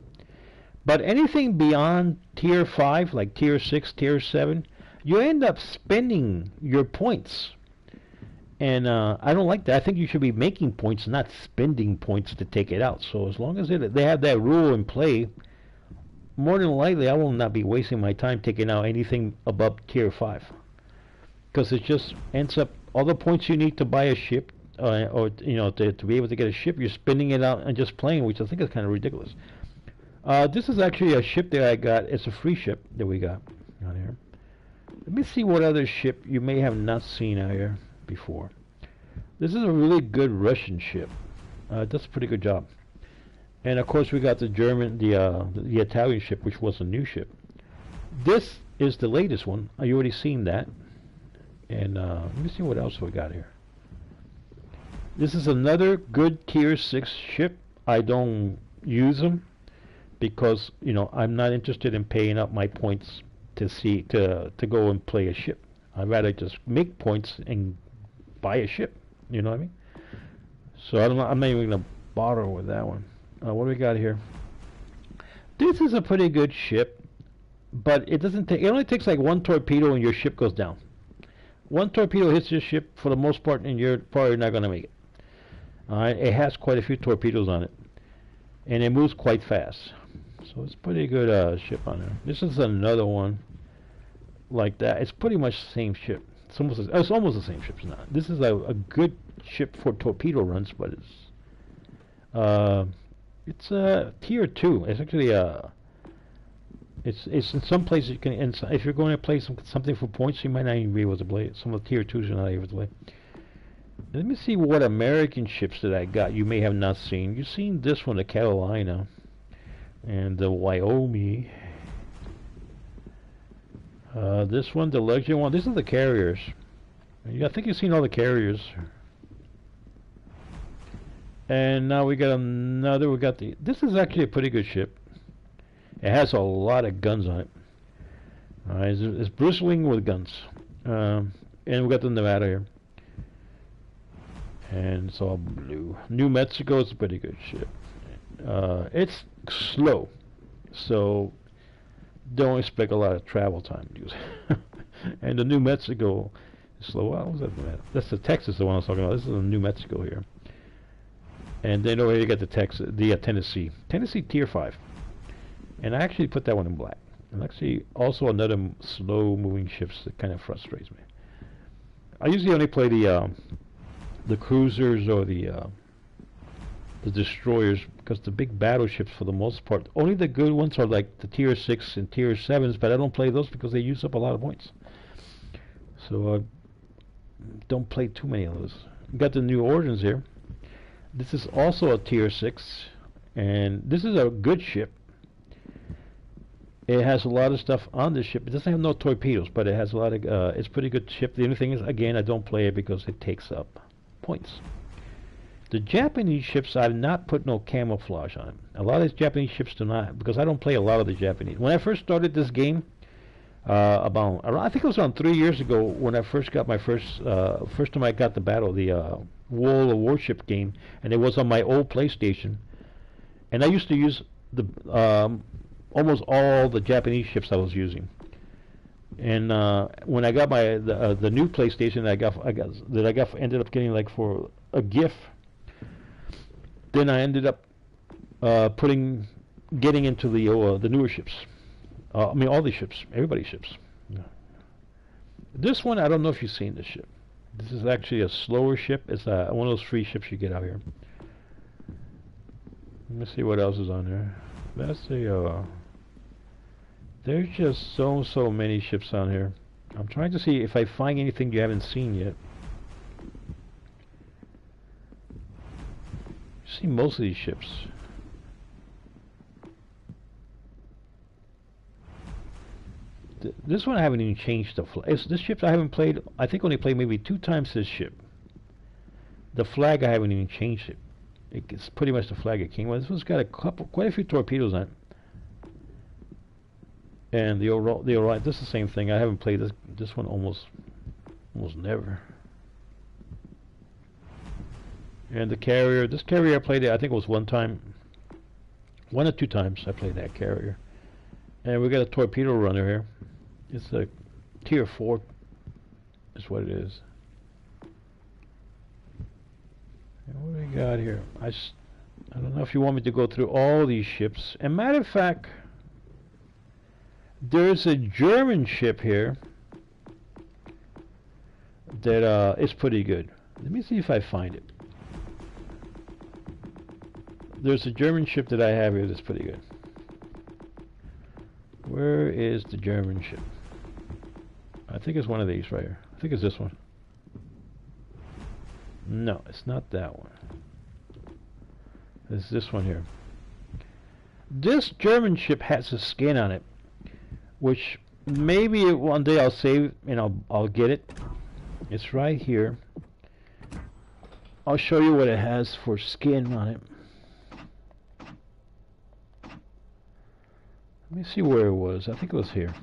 S1: But anything beyond tier 5, like tier 6, tier 7, you end up spending your points. And I don't like that. I think you should be making points, not spending points to take it out. So as long as they have that rule in play, more than likely I will not be wasting my time taking out anything above tier 5. Because it just ends up, all the points you need to buy a ship, or you know, to be able to get a ship, you're spending it out and just playing, which I think is kind of ridiculous. This is actually a ship that I got. It's a free ship that we got out here. Let me see what other ship you may have not seen out here before. This is a really good Russian ship. It does a pretty good job. And of course we got the German, the Italian ship, which was a new ship. This is the latest one. You already seen that. And let me see what else we got here. This is another good tier 6 ship. I don't use them because, you know, I'm not interested in paying up my points to go and play a ship. I'd rather just make points and buy a ship. You know what I mean? So I'm not even gonna bother with that one. What do we got here? This is a pretty good ship, but it doesn't take. It only takes like one torpedo and your ship goes down. One torpedo hits your ship for the most part, and you're probably not gonna make it. It has quite a few torpedoes on it, and it moves quite fast. So it's pretty good ship on there. This is another one like that. It's pretty much the same ship. It's almost the same ship. It's not. This is a good ship for torpedo runs, but it's tier 2. It's actually it's in some places you can. If you're going to play something for points, you might not even be able to play it. Some of the tier 2s you're not able to play. Let me see what American ships that I got you may have not seen. You've seen this one, the Carolina, and the Wyoming. This one, the luxury one. This is the carriers. I think you've seen all the carriers. And now we got another. We got the. This is actually a pretty good ship. It has a lot of guns on it. It's bristling with guns. And we got the Nevada here. And it's all blue. New Mexico is a pretty good ship. It's slow, so don't expect a lot of travel time to use it. And the New Mexico is slow. What was that? That's the Texas, the one I was talking about. This is the New Mexico here. And then over here you got the Tennessee. Tennessee tier 5. And I actually put that one in black. And actually also another slow moving ships that kind of frustrates me. I usually only play the cruisers or the destroyers, because the big battleships, for the most part, only the good ones are like the tier 6 and tier 7s, but I don't play those because they use up a lot of points. So I don't play too many of those. Got the New Orleans here. This is also a tier 6, and this is a good ship. It has a lot of stuff on the ship. It doesn't have no torpedoes, but it has a lot of it's a pretty good ship. The only thing is, again, I don't play it because it takes up points. The Japanese ships, I've not put no camouflage on. A lot of these Japanese ships do not, because I don't play a lot of the Japanese. When I first started this game, I think it was around 3 years ago when I first got my first time I got the Warship game, and it was on my old PlayStation. And I used to use the almost all the Japanese ships I was using. And when I got the new PlayStation I ended up getting like for a gift. Then I ended up getting into the newer ships. I mean, all these ships, everybody's ships. Yeah. This one, I don't know if you've seen this ship. This is actually a slower ship. It's one of those free ships you get out here. Let me see what else is on there. That's the, there's just so many ships on here. I'm trying to see if I find anything you haven't seen yet. You see most of these ships. This one I haven't even changed the flag. This ship I haven't played, I think only played maybe 2 times this ship. The flag I haven't even changed it. It's pretty much the flag it came with. This one's got quite a few torpedoes on it. And the Orion, this is the same thing. I haven't played this one almost never. And the carrier, this carrier I played it, I think it was 1 time. 1 or 2 times I played that carrier. And we got a torpedo runner here. It's a tier 4 is what it is. And what do we got here? I don't know if you want me to go through all these ships. And matter of fact, there's a German ship here that is pretty good. Let me see if I find it. There's a German ship that I have here that's pretty good. Where is the German ship? I think it's one of these right here. I think it's this one. No, it's not that one. It's this one here. This German ship has a skin on it, which maybe one day I'll save and I'll get it. It's right here. I'll show you what it has for skin on it. Let me see where it was. I think it was here.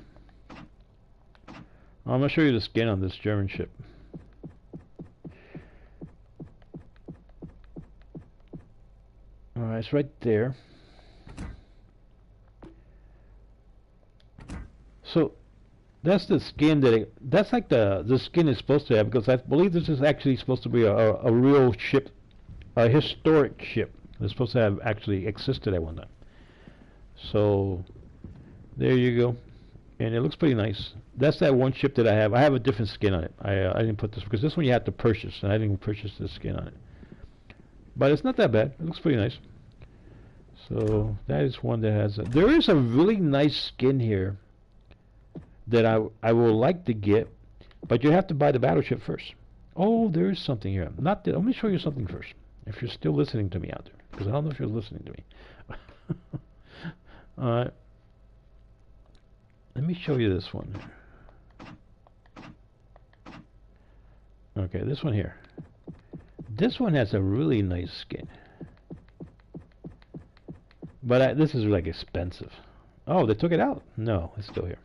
S1: I'm going to show you the skin on this German ship. Alright, it's right there. So that's the skin that's like the skin is supposed to have, because I believe this is actually supposed to be a real ship, a historic ship. It's supposed to have actually existed at one time. So there you go. And it looks pretty nice. That's that one ship that I have. I have a different skin on it. I didn't put this because this one you have to purchase, and I didn't purchase the skin on it. But it's not that bad. It looks pretty nice. So that is one that has there is a really nice skin here that I will like to get, but you have to buy the battleship first. Oh, there is something here. Not that. Let me show you something first. If you're still listening to me out there, because I don't know if you're listening to me. All right. Let me show you this one. Okay, this one here. This one has a really nice skin. But this is like expensive. Oh, they took it out? No, it's still here.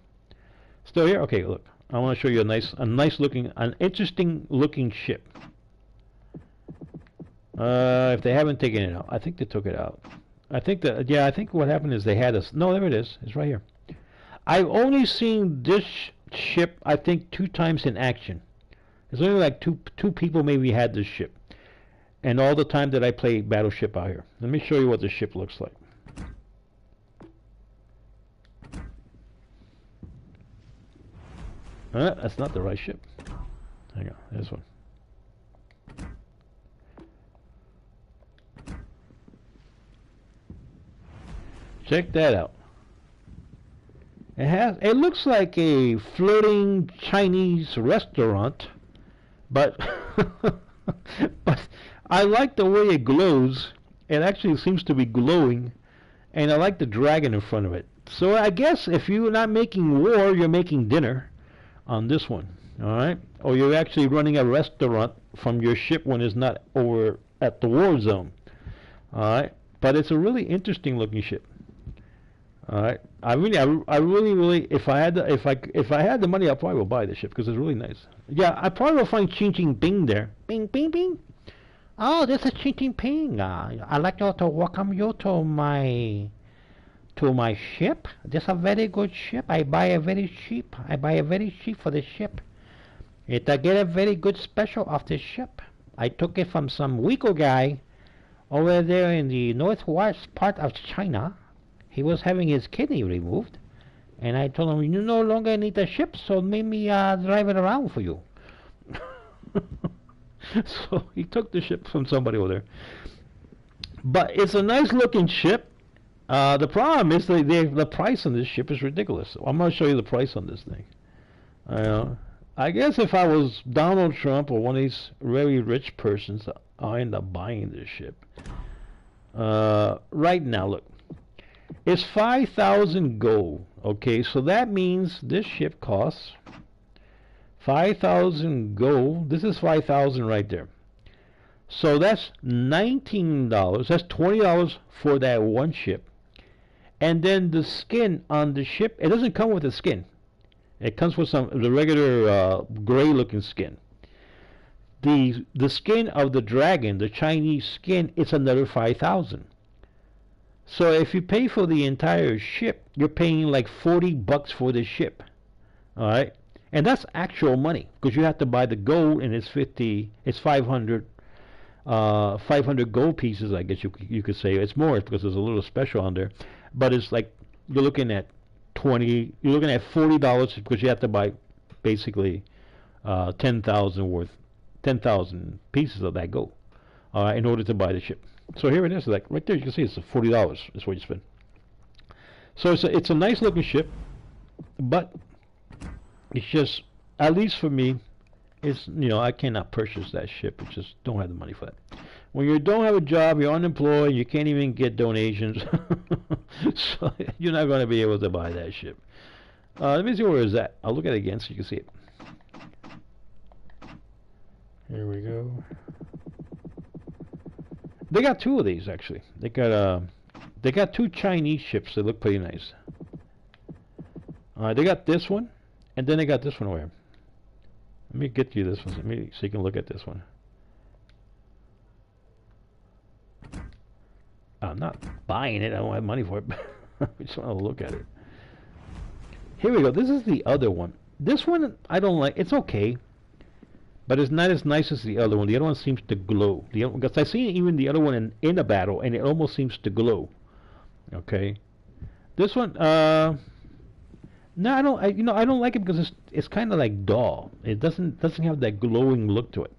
S1: Still here? Okay, look. I want to show you an interesting looking ship. If they haven't taken it out, I think they took it out. I think that, yeah, I think what happened is they had us. No, there it is. It's right here. I've only seen this ship, I think, 2 times in action. There's only like two people maybe had this ship. And all the time that I play Battleship out here. Let me show you what the ship looks like. That's not the right ship. Hang on, this one. Check that out. It looks like a floating Chinese restaurant, but but I like the way it glows. It actually seems to be glowing, and I like the dragon in front of it. So I guess if you're not making war, you're making dinner on this one, all right? Or you're actually running a restaurant from your ship when it's not over at the war zone, all right? But it's a really interesting looking ship. All right, I really, if I had the money, I probably will buy this ship because it's really nice. Yeah, I probably will find Ching Ching Bing there. Bing, bing, bing. Oh, this is Ching Ching Ping. I'd like to welcome you to my ship. This is a very good ship. I buy a very cheap for the ship. I get a very good special off this ship. I took it from some Wiko guy over there in the northwest part of China. He was having his kidney removed, And I told him, you no longer need the ship, so make me drive it around for you. So he took the ship from somebody over there. But it's a nice looking ship. The problem is the price on this ship is ridiculous. So I'm going to show you the price on this thing. I guess if I was Donald Trump or one of these very rich persons, I'll end up buying this ship. Right now, look. It's 5,000 gold. Okay, so that means this ship costs 5,000 gold. This is 5,000 right there. So that's $19. That's $20 for that one ship. And then the skin on the ship, it doesn't come with the skin. It comes with the regular gray-looking skin. The skin of the dragon, the Chinese skin, it's another 5,000. So if you pay for the entire ship, you're paying like $40 for the ship. All right, and that's actual money because you have to buy the gold, and it's 500 gold pieces. I guess you could say it's more because there's a little special on there, but it's like you're looking at $40 because you have to buy basically 10,000 pieces of that gold in order to buy the ship. So here it is, like right there you can see it's $40 is what you spend. So it's a nice looking ship, but it's just, at least for me, it's, I cannot purchase that ship. I just don't have the money for that. When you don't have a job, you're unemployed, you can't even get donations, so you're not going to be able to buy that ship. Let me see where it's at. I'll look at it again so you can see it. Here we go. They got two of these actually. They got two Chinese ships that look pretty nice. They got this one, and then they got this one over here. Let me get you this one so you can look at this one. I'm not buying it. I don't have money for it. I just want to look at it. Here we go. This is the other one. This one I don't like. It's okay, but it's not as nice as the other one. The other one seems to glow. Because I've seen even the other one in a battle, and it almost seems to glow. Okay, this one, no, I don't. I don't like it because it's kind of like dull. It doesn't have that glowing look to it.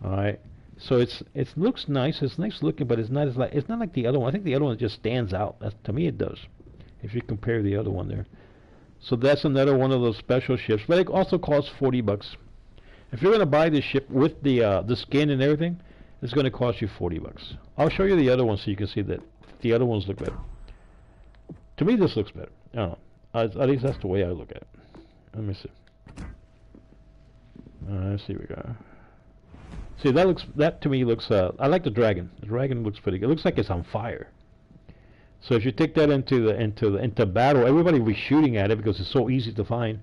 S1: All right, so it looks nice. It's nice looking, but it's not like the other one. I think the other one just stands out. To me, it does. If you compare the other one there, so that's another one of those special ships. But it also costs $40. If you're going to buy this ship with the skin and everything, it's going to cost you $40. I'll show you the other one so you can see that the other ones look better. To me, this looks better. I don't know. At least that's the way I look at it. Let me see. Let's see. We go. See, that to me looks. I like the dragon. The dragon looks pretty good. It looks like it's on fire. So if you take that into battle, everybody will be shooting at it because it's so easy to find.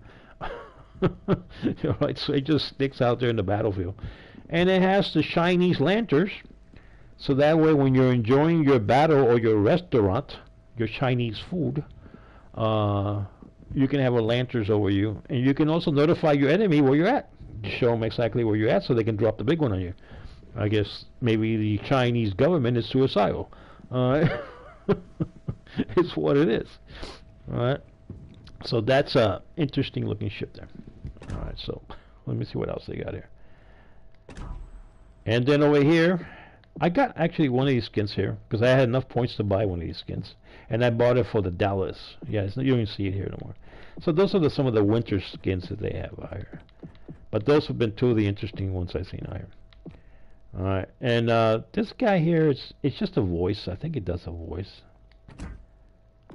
S1: Right, so it just sticks out there in the battlefield, and it has the Chinese lanterns, so that way when you're enjoying your battle or your restaurant, your Chinese food, you can have a lanterns over you, and you can also notify your enemy where you're at. Show them exactly where you're at, so they can drop the big one on you. I guess maybe the Chinese government is suicidal. It's what it is. All right. So that's a interesting looking ship there. All right, so let me see what else they got here. And then over here, I got actually one of these skins here because I had enough points to buy one of these skins, and I bought it for the Dallas. Yeah, you don't even see it here no more. So those are some of the winter skins that they have out here. But those have been two of the interesting ones I've seen out here. All right, and this guy here, it's just a voice. I think it does a voice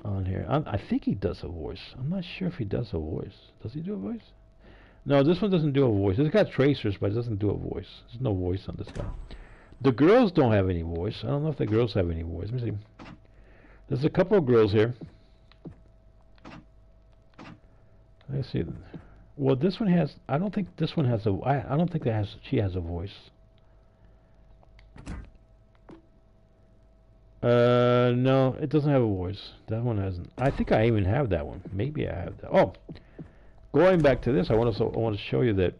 S1: on here. I think he does a voice. I'm not sure if he does a voice. Does he do a voice? No, this one doesn't do a voice. It's got tracers, but it doesn't do a voice. There's no voice on this guy. The girls don't have any voice. I don't know if the girls have any voice. Let me see. There's a couple of girls here. Let's see. Well, this one has. I don't think this one has a. I don't think she has a voice. No, it doesn't have a voice. That one hasn't. I think I even have that one. Maybe I have that. Oh, going back to this, I want to show you that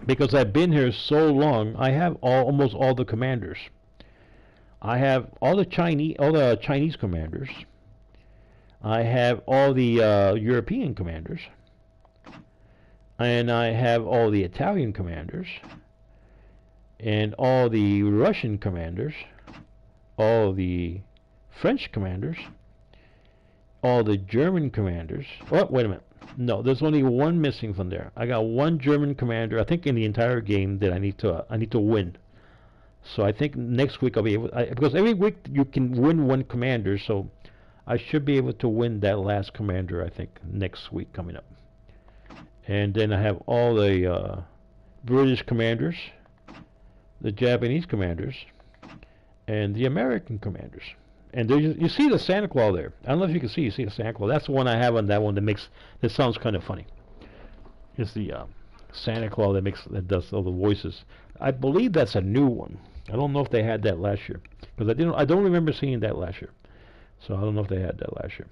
S1: because I've been here so long, I have almost all the commanders. I have all the Chinese commanders. I have all the European commanders, and I have all the Italian commanders, and all the Russian commanders, all the French commanders, all the German commanders. Oh, wait a minute. No, there's only one missing from there. I got one German commander, I think, in the entire game that I need to win. So I think next week I'll be able, because every week you can win one commander, so I should be able to win that last commander, I think, next week coming up. And then I have all the British commanders, the Japanese commanders, and the American commanders. And there you see the Santa Claus there. I don't know if you can see. You see the Santa Claus. That's the one I have on that one that sounds kind of funny. It's the Santa Claus that does all the voices. I believe that's a new one. I don't know if they had that last year, because I don't remember seeing that last year. So I don't know if they had that last year.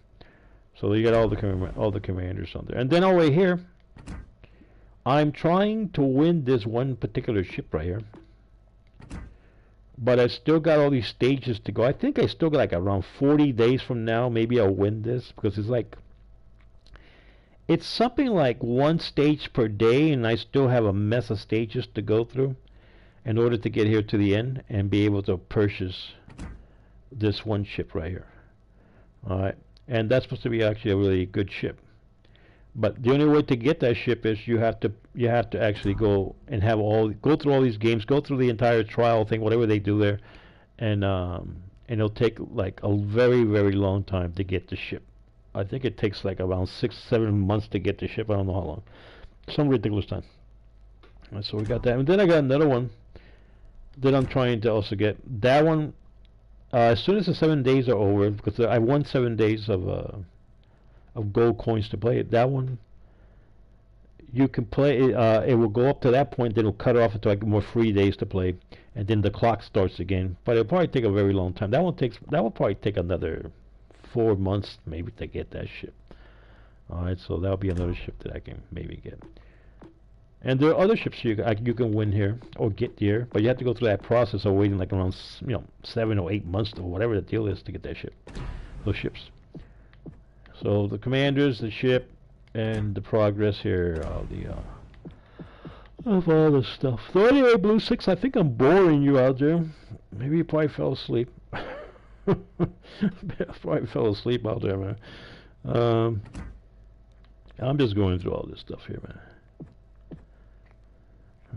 S1: So you got all the commanders on there. And then over here, I'm trying to win this one particular ship right here. But I still got all these stages to go. I think I still got like around 40 days from now. Maybe I'll win this, because it's something like one stage per day, and I still have a mess of stages to go through in order to get here to the end and be able to purchase this one ship right here. All right, and that's supposed to be actually a really good ship. But the only way to get that ship is you have to actually go and go through all these games, go through the entire trial thing, whatever they do there, and it'll take like a very, very long time to get the ship. I think it takes like around 6-7 months to get the ship. I don't know how long, some ridiculous time. And so we got that, and then I got another one that I'm trying to also get. That one, as soon as the 7 days are over, because I won 7 days of gold coins to play it. That one, you can play it. It will go up to that point, then it'll cut off into like more free days to play, and then the clock starts again. But it'll probably take a very long time. That will probably take another 4 months maybe to get that ship. All right, so that'll be another ship that I can maybe get. And there are other ships you can win here or get here, but you have to go through that process of waiting like around 7 or 8 months or whatever the deal is to get that ship. Those ships. So the commanders, the ship, and the progress here of all this stuff. So anyway, Blue 6, I think I'm boring you out there. Maybe you probably fell asleep. I probably fell asleep out there, man. I'm just going through all this stuff here, man.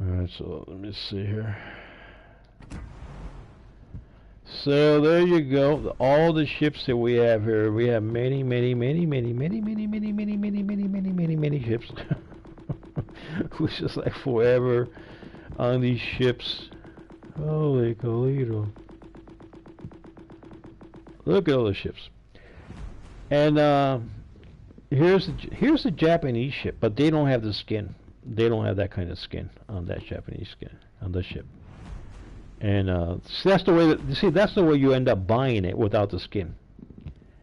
S1: Alright, so let me see here. So there you go. All the ships that we have here. We have many ships. Which is like forever on these ships. Holy Toledo. Look at all the ships. And here's the Japanese ship, but they don't have the skin. They don't have that kind of skin on that Japanese skin on the ship. And so that's the way that's the way you end up buying it without the skin.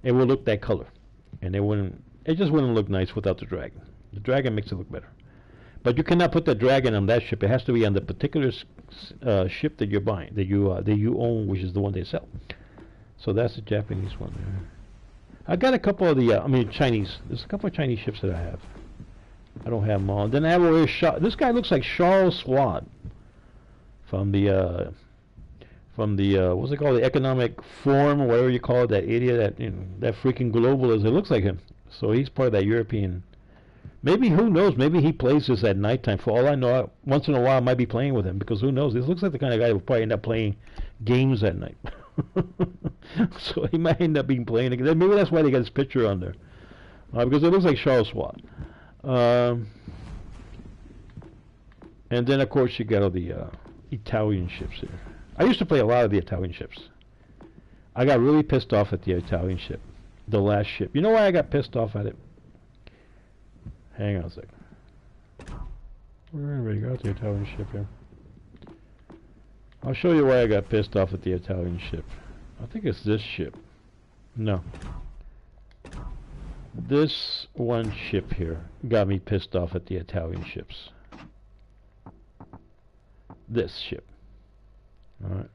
S1: It will look that color, and it just wouldn't look nice without the dragon. The dragon makes it look better. But you cannot put the dragon on that ship. It has to be on the particular ship that you're buying, that you own, which is the one they sell. So that's the Japanese one there. I got a couple of the Chinese. There's a couple of Chinese ships that I have. I don't have them all. Then I have this guy looks like Charles Schwab from the what's it called, the Economic Forum, or whatever you call it, that idiot, that freaking globalist. It looks like him. So he's part of that European. Maybe, who knows, maybe he plays this at nighttime. For all I know, once in a while I might be playing with him, because who knows, this looks like the kind of guy who will probably end up playing games at night. So he might end up being playing again. Maybe that's why they got his picture on there, because it looks like Charles Schwab. And then of course you got all the Italian ships here. I used to play a lot of the Italian ships. I got really pissed off at the Italian ship, the last ship. You know why I got pissed off at it? Hang on a second. Where have we got the Italian ship here? I'll show you why I got pissed off at the Italian ship. I think it's this ship. No. This one ship here got me pissed off at the Italian ships. This ship. Alright.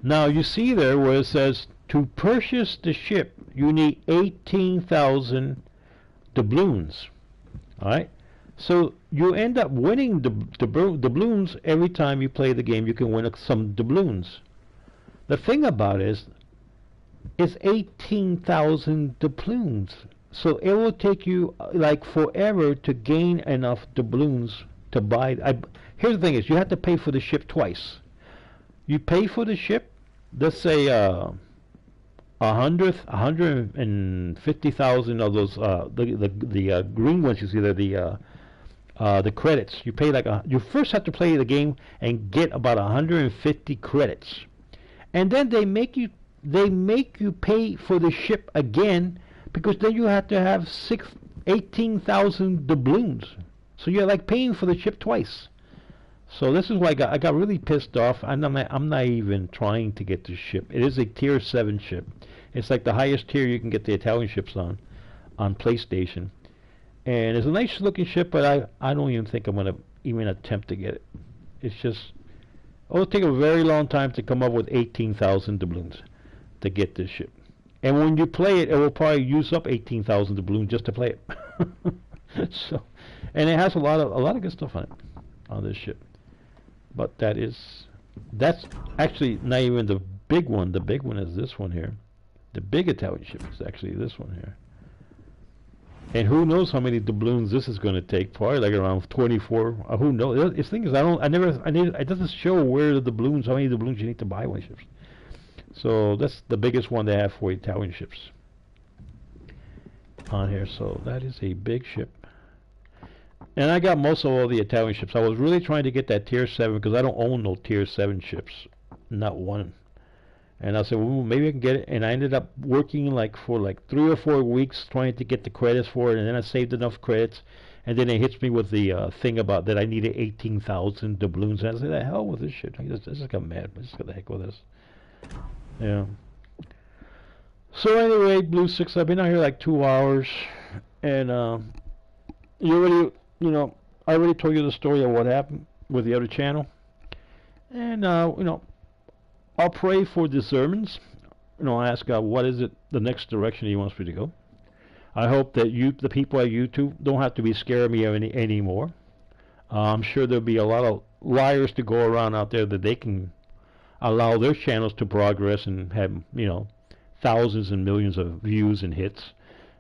S1: Now you see there where it says To purchase the ship, you need 18,000 doubloons. All right. So you end up winning doubloons every time you play the game. You can win some doubloons. The thing about it is, it's 18,000 doubloons. So it will take you like forever to gain enough doubloons to buy. Here's the thing: is you have to pay for the ship twice. You pay for the ship, let's say 150,000 of those the green ones. You see there, the credits. You pay you first have to play the game and get about 150 credits, and then they make you pay for the ship again, because then you have to have 18,000 doubloons. So you're like paying for the ship twice. So this is why I got really pissed off. I'm not even trying to get this ship. It is a tier 7 ship. It's like the highest tier you can get the Italian ships on PlayStation. And it's a nice looking ship, but I don't even think I'm going to even attempt to get it. It's just, it'll take a very long time to come up with 18,000 doubloons to get this ship. And when you play it, it will probably use up 18,000 doubloons just to play it. So, and it has a lot of good stuff on it, on this ship. But that's actually not even the big one. The big one is this one here. The big Italian ship is actually this one here. And who knows how many doubloons this is going to take? Probably like around 24. Who knows? The thing is, it doesn't show where the doubloons, how many doubloons you need to buy one ships. So that's the biggest one they have for Italian ships on here. So that is a big ship. And I got most of all the Italian ships. I was really trying to get that tier 7 because I don't own no tier 7 ships, not one. And I said, well, maybe I can get it. And I ended up working for 3 or 4 weeks trying to get the credits for it. And then I saved enough credits. And then it hits me with the thing about that I needed 18,000 doubloons. And I said, the hell with this shit. I just got mad. I just got the heck with this. Yeah. So anyway, Blue 6, I've been out here like 2 hours. And I already told you the story of what happened with the other channel. And, I'll pray for discernments. I ask God, what is it, the next direction He wants me to go. I hope that the people at YouTube, don't have to be scared of me anymore. I'm sure there'll be a lot of liars to go around out there that they can allow their channels to progress and have, thousands and millions of views and hits.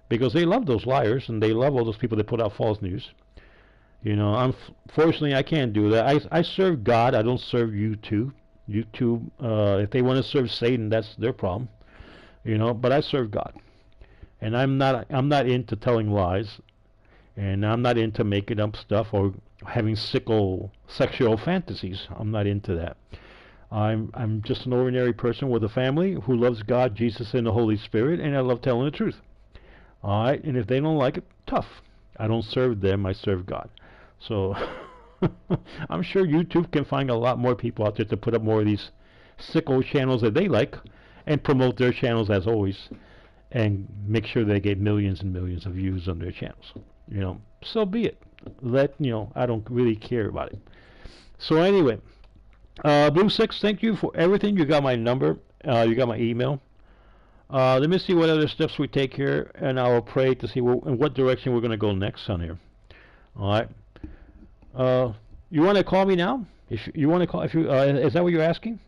S1: Because they love those liars, and they love all those people that put out false news. Unfortunately, I can't do that. I serve God. I don't serve YouTube. YouTube, if they want to serve Satan, that's their problem. But I serve God, and I'm not into telling lies, and I'm not into making up stuff or having sickle sexual fantasies. I'm not into that. I'm just an ordinary person with a family who loves God, Jesus, and the Holy Spirit, and I love telling the truth. All right, and if they don't like it, tough. I don't serve them. I serve God. So I'm sure YouTube can find a lot more people out there to put up more of these sicko channels that they like and promote their channels as always and make sure they get millions and millions of views on their channels. So be it. I don't really care about it. So anyway, Blue 6, thank you for everything. You got my number. You got my email. Let me see what other steps we take here, and I will pray to see in what direction we're going to go next on here. All right. You want to call me now? If you want to call, is that what you're asking?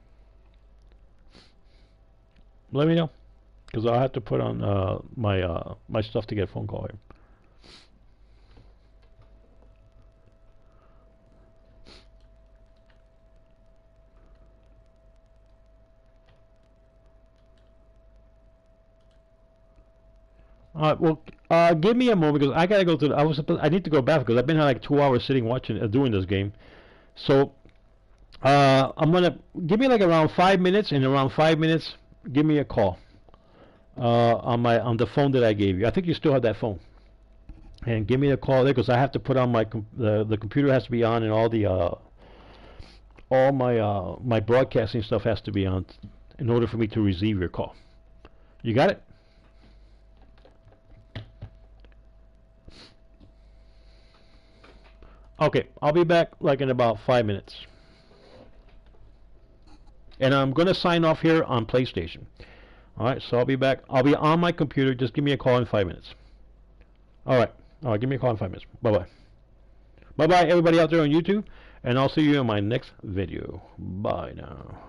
S1: Let me know, because I'll have to put on my stuff to get a phone call here. Well, give me a moment because I gotta go to. I need to go back because I've been like 2 hours sitting watching, doing this game. So, I'm gonna give me like around 5 minutes. And around 5 minutes, give me a call. On the phone that I gave you. I think you still have that phone. And give me a call there because I have to put on the computer has to be on, and all my broadcasting stuff has to be on in order for me to receive your call. You got it? Okay, I'll be back like in about 5 minutes. And I'm going to sign off here on PlayStation. Alright, so I'll be back. I'll be on my computer. Just give me a call in 5 minutes. Alright. Alright, give me a call in 5 minutes. Bye-bye. Bye-bye, everybody out there on YouTube. And I'll see you in my next video. Bye now.